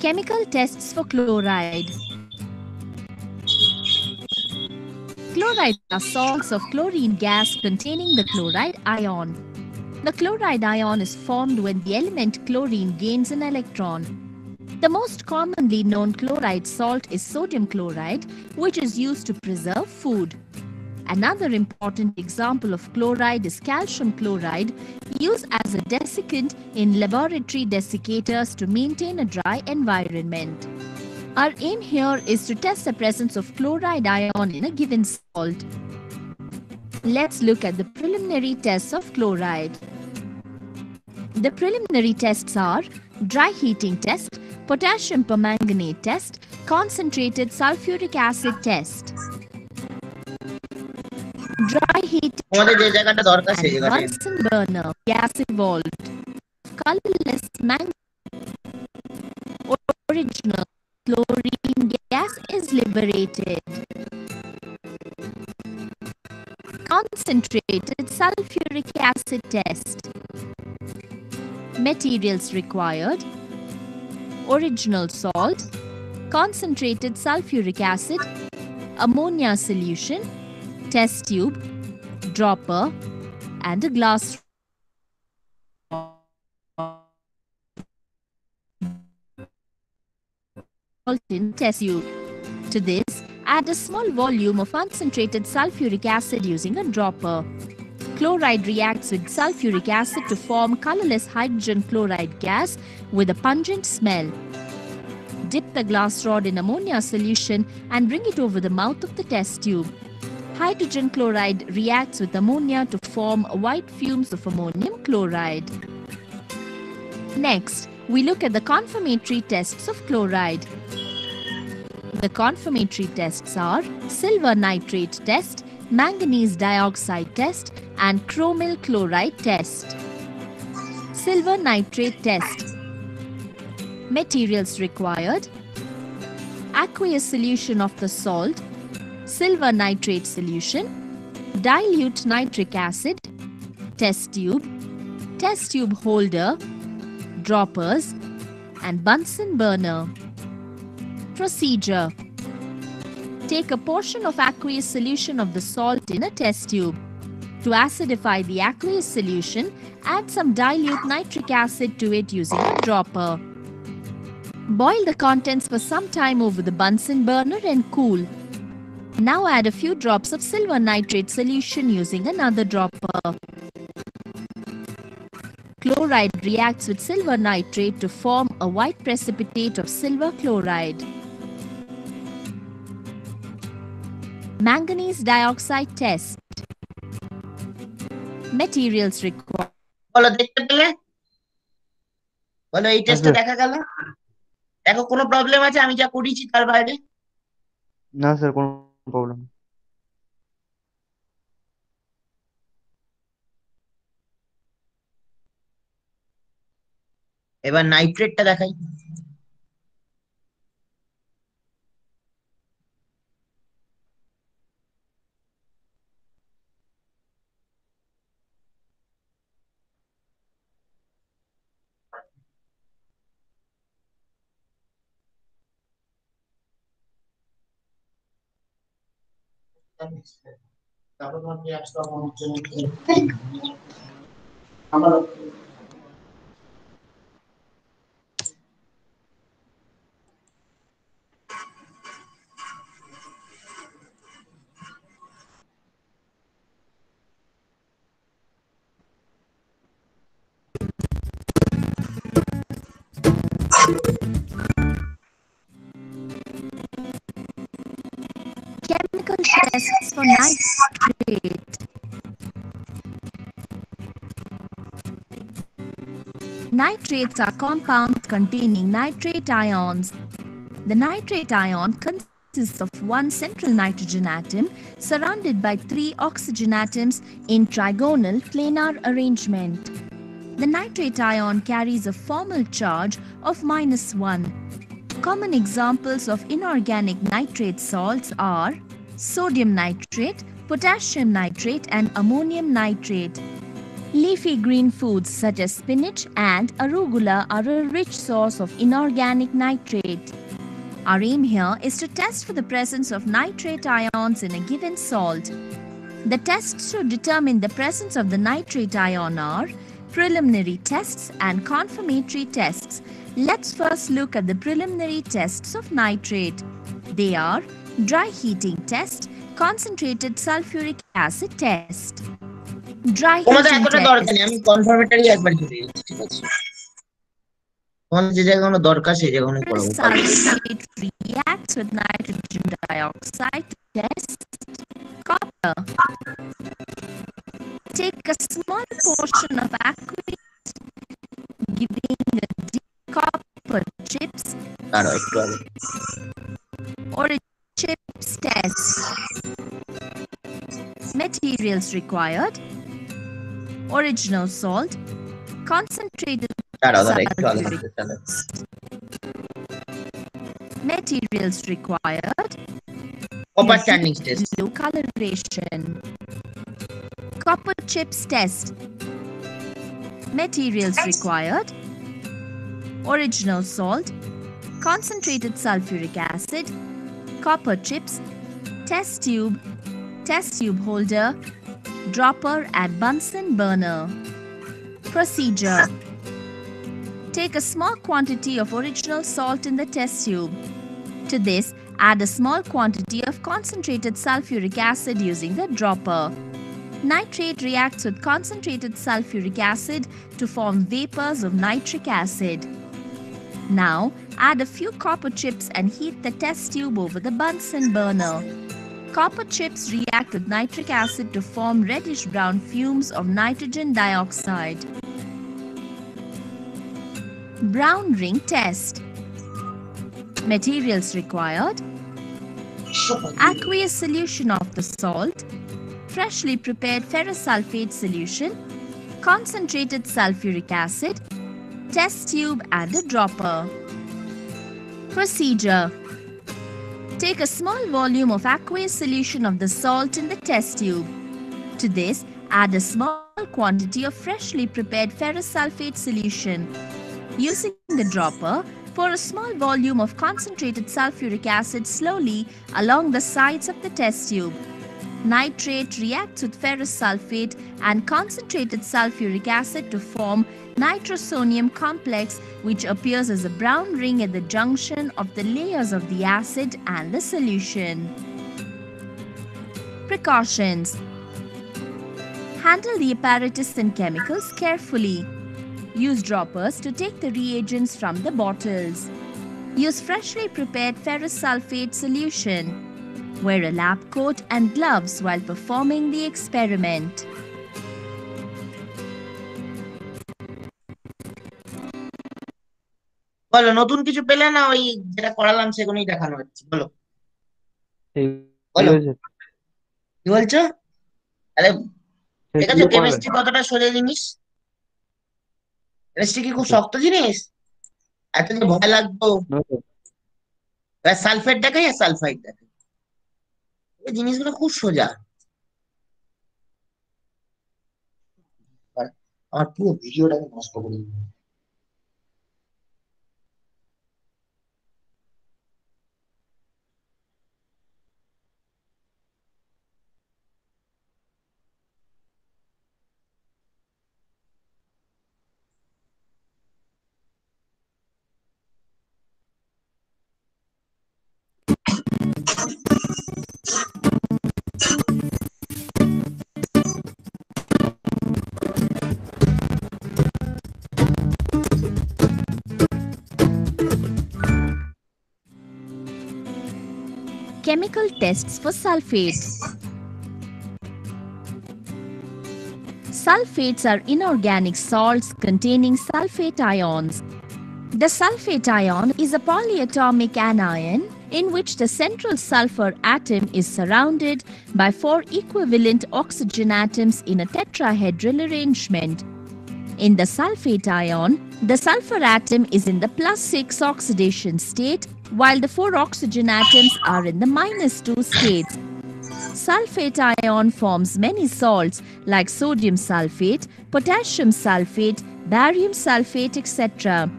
Chemical tests for chloride. Chloride are salts of chlorine gas containing the chloride ion. The chloride ion is formed when the element chlorine gains an electron. The most commonly known chloride salt is sodium chloride, which is used to preserve food. Another important example of chloride is calcium chloride, used as a desiccant in laboratory desiccators to maintain a dry environment. Our aim here is to test the presence of chloride ion in a given salt. Let's look at the preliminary tests of chloride. The preliminary tests are dry heating test, potassium permanganate test, concentrated sulfuric acid test. Dry heat তোমাদের যে জায়গাটা দরকার সেই and জায়গাটা Bunsen burner gas evolved. Colorless original chlorine gas is liberated. Concentrated sulfuric acid test. Materials required: original salt, concentrated sulfuric acid, ammonia solution, test tube, dropper, and a glass in test tube. To this, add a small volume of concentrated sulfuric acid using a dropper. Chloride reacts with sulfuric acid to form colorless hydrogen chloride gas with a pungent smell. Dip the glass rod in ammonia solution and bring it over the mouth of the test tube. Hydrogen chloride reacts with ammonia to form white fumes of ammonium chloride. Next, we look at the confirmatory tests of chloride. The confirmatory tests are silver nitrate test, manganese dioxide test, and chromyl chloride test. Silver nitrate test. Materials required: aqueous solution of the salt, silver nitrate solution, dilute nitric acid, test tube holder, droppers, and Bunsen burner. Procedure: take a portion of aqueous solution of the salt in a test tube. To acidify the aqueous solution, add some dilute nitric acid to it using a dropper. Boil the contents for some time over the Bunsen burner and cool. Now add a few drops of silver nitrate solution using another dropper. Chloride reacts with silver nitrate to form a white precipitate of silver chloride. Manganese dioxide test. Materials required. বলো দেখতে পেলে? বলো এই টেস্টে sir. দেখা গেল? দেখো কোনো প্রবলেম আছে আমি যা করেছি তার বাইরে? না স্যার, কোনো প্রবলেম। এবার নাইট্রেটটা দেখাই। আমার Chemical tests for nitrate. Nitrates are compounds containing nitrate ions. The nitrate ion consists of one central nitrogen atom surrounded by 3 oxygen atoms in trigonal planar arrangement. The nitrate ion carries a formal charge of -1. Common examples of inorganic nitrate salts are sodium nitrate, potassium nitrate, and ammonium nitrate. Leafy green foods such as spinach and arugula are a rich source of inorganic nitrate. Our aim here is to test for the presence of nitrate ions in a given salt. The tests to determine the presence of the nitrate ion are preliminary tests and confirmatory tests. Let's first look at the preliminary tests of nitrate. They are dry heating test, concentrated sulfuric acid test. Dry তোমাদের heating এতটা দরকার নেই, test. আমি confirmatory একবার চলে যাচ্ছি, ঠিক আছে? তোমাদের যে জায়গাগুলো দরকার সেই জায়গাগুলো পড়াবো। Sulfate reacts with nitrogen dioxide to test copper. Take a small portion of aqueous, giving a deep copper chips দাঁড়াও একটু আগে। or a chips test. Materials required: original salt, concentrated দাঁড়াও একটু আগে sulfuric থাকতে চলো। materials required: copper standing test. blue coloration. Copper chips test. Materials required: original salt, concentrated sulfuric acid, copper chips, test tube holder, dropper and Bunsen burner. Procedure: take a small quantity of original salt in the test tube. To this, add a small quantity of concentrated sulfuric acid using the dropper. Nitrate reacts with concentrated sulfuric acid to form vapors of nitric acid. Now, add a few copper chips and heat the test tube over the Bunsen burner. Copper chips react with nitric acid to form reddish-brown fumes of nitrogen dioxide. Brown ring test. Materials required: aqueous solution of the salt, freshly prepared ferrous sulfate solution, concentrated sulfuric acid, test tube and a dropper. Procedure: take a small volume of aqueous solution of the salt in the test tube. To this, add a small quantity of freshly prepared ferrous sulfate solution. Using the dropper, pour a small volume of concentrated sulfuric acid slowly along the sides of the test tube. Nitrate reacts with ferrous sulfate and concentrated sulfuric acid to form nitrosonium complex, which appears as a brown ring at the junction of the layers of the acid and the solution. Precautions: handle the apparatus and chemicals carefully. Use droppers to take the reagents from the bottles. Use freshly prepared ferrous sulfate solution. Wear a lab coat and gloves while performing the experiment. বলো, নতুন কিছু পেলে না? ওই যেটা করালাম সেগুলোই দেখানো হচ্ছে, বলো বলো কি বলছো? তাহলে ঠিক আছে, কেমিস্ট্রি কতটা সোজা জিনিস? কেমিস্ট্রি কি খুব শক্ত জিনিস? এত যে ভয় লাগতো। সালফেট দেখাই আর সালফাইড দেখাই, এই জিনিসগুলো খুব সোজা। আমার পুরো ভিডিওটাকে নষ্ট করে দিল। Chemical tests for sulfates. Sulfates are inorganic salts containing sulfate ions. The sulfate ion is a polyatomic anion in which the central sulfur atom is surrounded by 4 equivalent oxygen atoms in a tetrahedral arrangement. In the sulfate ion, the sulfur atom is in the +6 oxidation state, while the 4 oxygen atoms are in the -2 states. Sulfate ion forms many salts like sodium sulfate, potassium sulfate, barium sulfate, etc.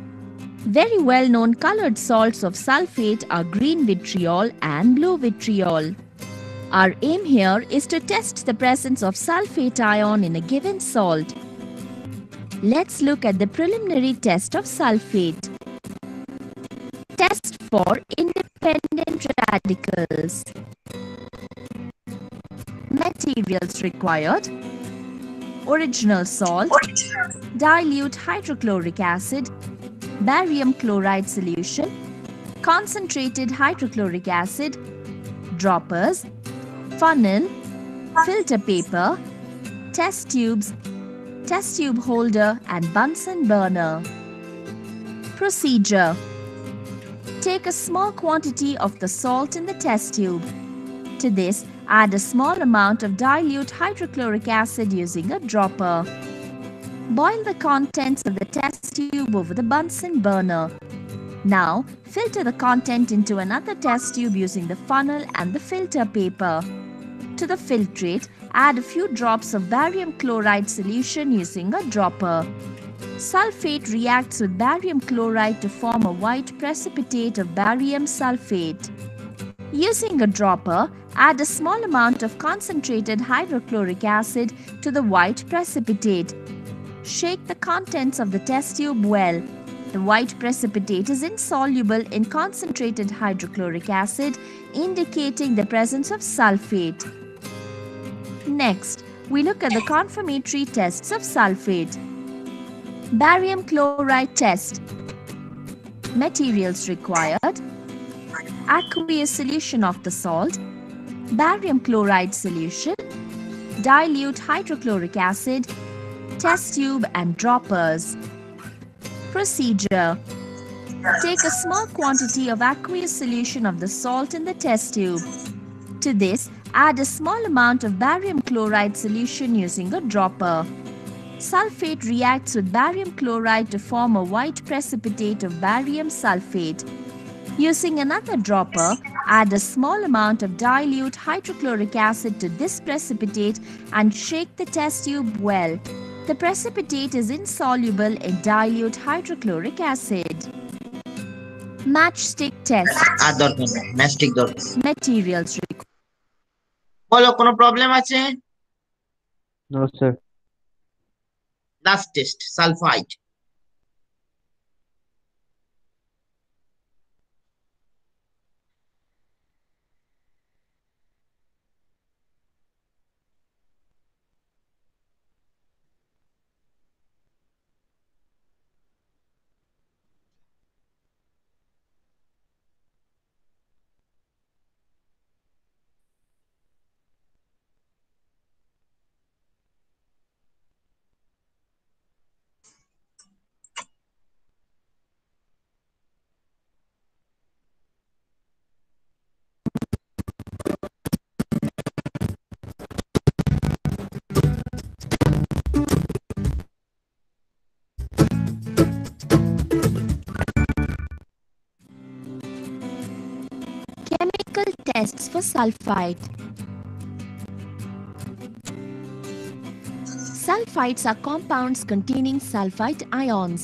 Very well-known colored salts of sulfate are green vitriol and blue vitriol. Our aim here is to test the presence of sulfate ion in a given salt. Let's look at the preliminary test of sulfate. Test for independent radicals. Materials required: original salt, dilute hydrochloric acid, barium chloride solution, concentrated hydrochloric acid, droppers, funnel, filter paper, test tubes, test tube holder and Bunsen burner. Procedure: take a small quantity of the salt in the test tube. To this, add a small amount of dilute hydrochloric acid using a dropper. Boil the contents of the test tube over the Bunsen burner. Now, filter the content into another test tube using the funnel and the filter paper. To the filtrate, add a few drops of barium chloride solution using a dropper. Sulfate reacts with barium chloride to form a white precipitate of barium sulfate. Using a dropper, add a small amount of concentrated hydrochloric acid to the white precipitate. Shake the contents of the test tube well. The white precipitate is insoluble in concentrated hydrochloric acid, indicating the presence of sulfate. Next, we look at the confirmatory tests of sulfate. Barium chloride test. Materials required: aqueous solution of the salt, barium chloride solution, dilute hydrochloric acid, test tube and droppers. Procedure: take a small quantity of aqueous solution of the salt in the test tube. To this, add a small amount of barium chloride solution using a dropper. Sulfate reacts with barium chloride to form a white precipitate of barium sulfate. Using another dropper, add a small amount of dilute hydrochloric acid to this precipitate and shake the test tube well. The precipitate is insoluble in dilute hydrochloric acid. Matchstick test. আর দরকার নেই, ম্যাস্টিক দরকার। Materials required. বলো, কোনো problem আছে? No, sir. Last test, sulphide. Chemical tests for sulfite. Sulfites are compounds containing sulfite ions.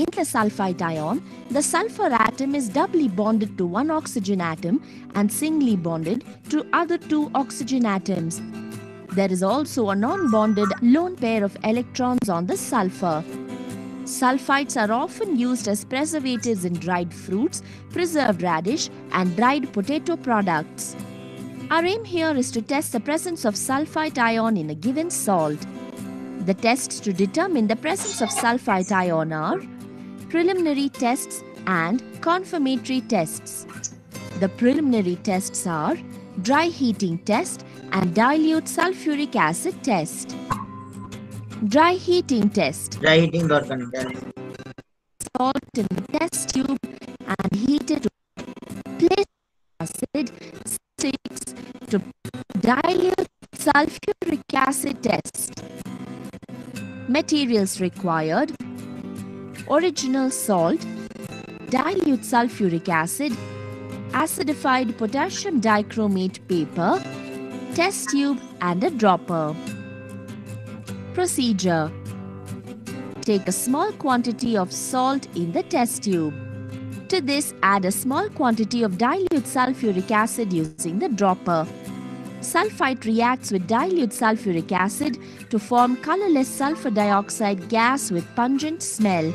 In the sulfite ion, the sulfur atom is doubly bonded to one oxygen atom and singly bonded to other two oxygen atoms. There is also a non-bonded lone pair of electrons on the sulfur. Sulfites are often used as preservatives in dried fruits, preserved radish, and dried potato products. Our aim here is to test the presence of sulfite ion in a given salt. The tests to determine the presence of sulfite ion are preliminary tests and confirmatory tests. The preliminary tests are dry heating test and dilute sulfuric acid test. Dry heating test. Dry heating দরকার নেই, জানি। Salt in the test tube and heat it to place acid 6 to dilute sulfuric acid test. Materials required: original salt, dilute sulfuric acid, acidified potassium dichromate paper, test tube and a dropper. Procedure. Take a small quantity of salt in the test tube. To this, add a small quantity of dilute sulfuric acid using the dropper. Sulfite reacts with dilute sulfuric acid to form colorless sulfur dioxide gas with pungent smell.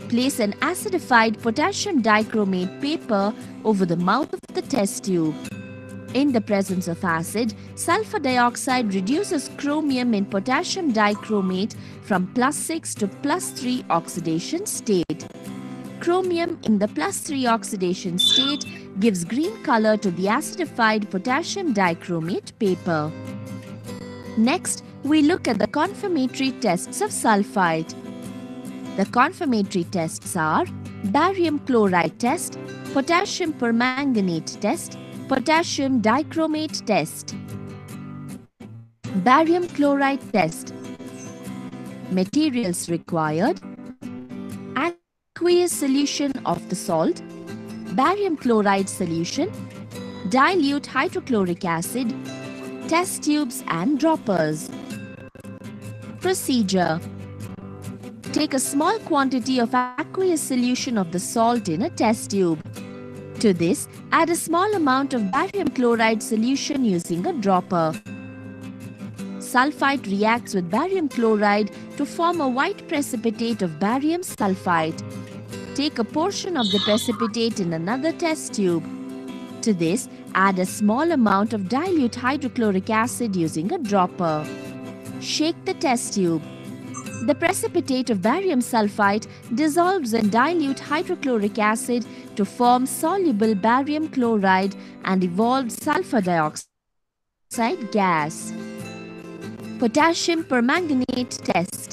Place an acidified potassium dichromate paper over the mouth of the test tube. In the presence of acid, sulfur dioxide reduces chromium in potassium dichromate from +6 to +3 oxidation state. Chromium in the +3 oxidation state gives green color to the acidified potassium dichromate paper. Next, we look at the confirmatory tests of sulfite. The confirmatory tests are barium chloride test, potassium permanganate test, potassium dichromate test. Barium chloride test. Materials required: aqueous solution of the salt, barium chloride solution, dilute hydrochloric acid, test tubes and droppers. Procedure. Take a small quantity of aqueous solution of the salt in a test tube. To this, add a small amount of barium chloride solution using a dropper. Sulfite reacts with barium chloride to form a white precipitate of barium sulfite. Take a portion of the precipitate in another test tube. To this, add a small amount of dilute hydrochloric acid using a dropper. Shake the test tube. The precipitate of barium sulfite dissolves in dilute hydrochloric acid to form soluble barium chloride and evolved sulfur dioxide gas. Potassium permanganate test.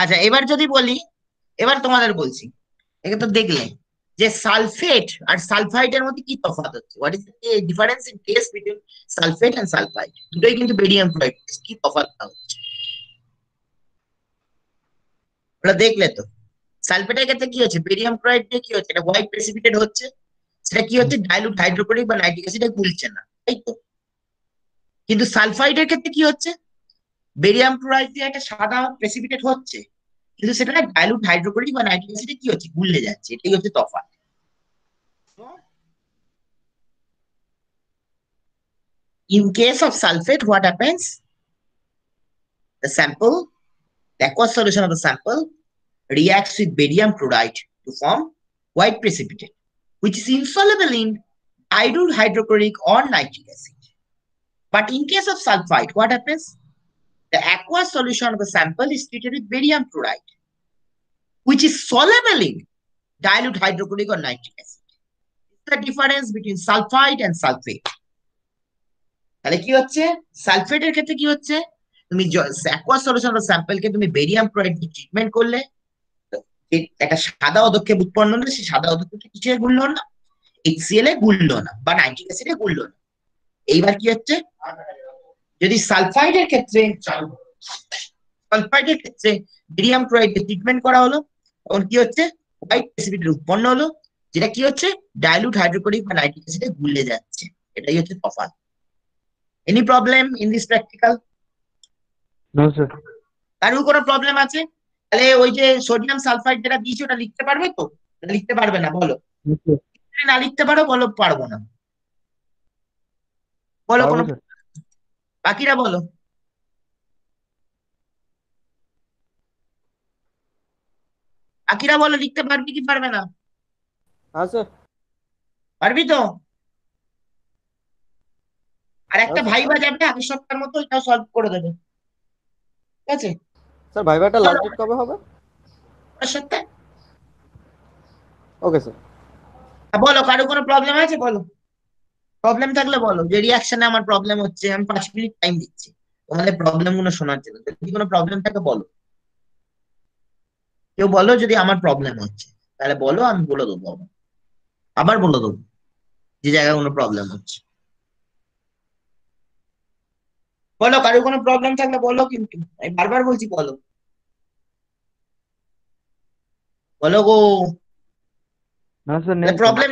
আচ্ছা, এবার যদি বলি, এবার তোমাদের বলছি, এটা তো দেখলে যে সালফেট আর সালফাইডের মধ্যে কি তফাৎ হচ্ছে, what is the difference in test between sulphate and sulphide? দুটোই কিন্তু বেরিয়াম ক্লোরাইড, কি তফাৎটা হচ্ছে ওটা দেখলে তো। সালফেটের ক্ষেত্রে কি হচ্ছে, বেরিয়াম ক্লোরাইড দিয়ে কি হচ্ছে, এটা হোয়াইট প্রেসিপিটেট হচ্ছে, সেটা কি হচ্ছে, ডাইলুট হাইড্রোক্লোরিক বা নাইট্রিক অ্যাসিডে গুলছে না, তাই তো। কিন্তু সালফাইডের ক্ষেত্রে কি হচ্ছে, বেরিয়াম ক্লোরাইড দিয়ে একটা সাদা প্রেসিপিটেট হচ্ছে, কিন্তু সেটা ডাইলুট হাইড্রোক্লোরিক বা নাইট্রিক অ্যাসিডে কি হচ্ছে, গুলে যাচ্ছে, এটাই হচ্ছে তফাৎ। In case of sulfate, what happens? The sample, the aqueous solution of the sample reacts with barium chloride to form white precipitate, which is insoluble in dilute hydrochloric or nitric acid. But in case of sulfite, what happens? The aqueous solution of the sample is treated with barium chloride, which is soluble in dilute hydrochloric or nitric acid. It's the difference between sulfite and sulfate. তাহলে কি হচ্ছে, সালফেটের ক্ষেত্রে কি হচ্ছে, তুমি aqueous solution of স্যাম্পলকে তুমি barium chloride দিয়ে treatment করলে একটা সাদা অধক্ষেপ উৎপন্ন হলো, সেই সাদা অধক্ষেপটা কিসে গুললো না, HCl এ গুললো না বা নাইট্রিক অ্যাসিডে গুললো না। এইবার কি হচ্ছে, যদি সালফাইডের ক্ষেত্রে বেরিয়াম ক্লোরাইড দিয়ে ট্রিটমেন্ট করা হলো, তখন কি হচ্ছে, হোয়াইট প্রেসিপিটেট উৎপন্ন হলো, যেটা কি হচ্ছে, ডাইলুট হাইড্রোক্লোরিক বা নাইট্রিক অ্যাসিডে গুলে যাচ্ছে। এটাই হচ্ছে তফাৎ। Any problem in this practical? No, sir. কারোর কোনো প্রবলেম আছে? তাহলে ওই যে সোডিয়াম সালফাইড যেটা দিয়েছি ওটা লিখতে পারবে তো? লিখতে পারবে না বলো? No, sir. যদি না লিখতে পারো বলো পারবো না, বলো কোনো, Sir. বাকিরা বলো। বাকিরা বলো, লিখতে পারবি কি পারবে না? हाँ सर। পারবি তো? আর একটা হ্যাঁ, ভাইবা যাবে আগের সপ্তাহের মতো, এটাও সলভ করে দেবে, ঠিক আছে? স্যার ভাইভাটা লাস্ট ডেট কবে হবে? পরের সপ্তাহে। Okay sir. বলো, কারো কোনো প্রবলেম আছে বলো, প্রবলেম থাকলে বলো, যে রিয়াকশনে আমার প্রবলেম হচ্ছে, আমি 5 মিনিট টাইম দিচ্ছি তোমাদের প্রবলেম গুলো শোনার জন্য। যদি কোনো প্রবলেম থাকে বলো, কেউ বলো যদি আমার প্রবলেম হচ্ছে, তাহলে বলো, আমি বলে দেবো, আবার বলে দেবো যে জায়গায় কোনো প্রবলেম হচ্ছে। বলো, কারো কোনো প্রবলেম থাকলে বলো, কিন্তু আমি বারবার বলছি বলো, বলো গো। No, sir. No, sir. Problem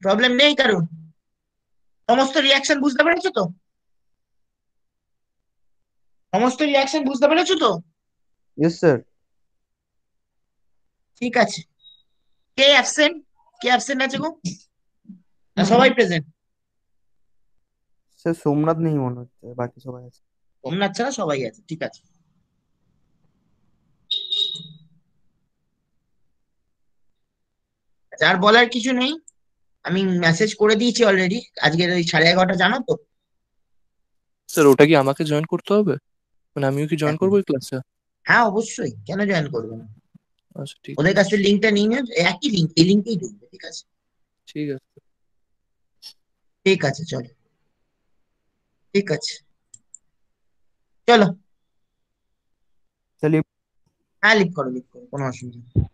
problem নেই কারণ, সমস্ত রিয়াকশন বুঝতে পেরেছো তো? সমস্ত রিয়াকশন বুঝতে পেরেছো তো? Yes, sir. ঠিক আছে। কে অ্যাবসেন্ট? কে অ্যাবসেন্ট আছে গো? না সবাই প্রেজেন্ট? স্যার সোমনাথ নেই মনে হচ্ছে, বাকি সবাই আছে। সোমনাথ ছাড়া সবাই আছে, ঠিক আছে। আচ্ছা, আর বলার কিছু নেই। আমি মেসেজ করে দিয়েছি অলরেডি। আজকের ওই 11:30 জানো তো? স্যার ওটা কি আমাকে জয়েন করতে হবে? মানে আমিও কি জয়েন এখন করবো ওই ক্লাসে? হ্যাঁ, অবশ্যই, কেন জয়েন করবে না? আচ্ছা ঠিক ওদের আছে। কাছে লিঙ্কটা নিয়ে নেবে, একই লিঙ্ক, এই লিঙ্কেই ঢুকবে, ঠিক আছে? ঠিক আছে। ঠিক আছে, চলো। ঠিক আছে, চলো। চলিए। হ্যাঁ, লিভ করো, লিভ করো, কোনো অসুবিধা নেই।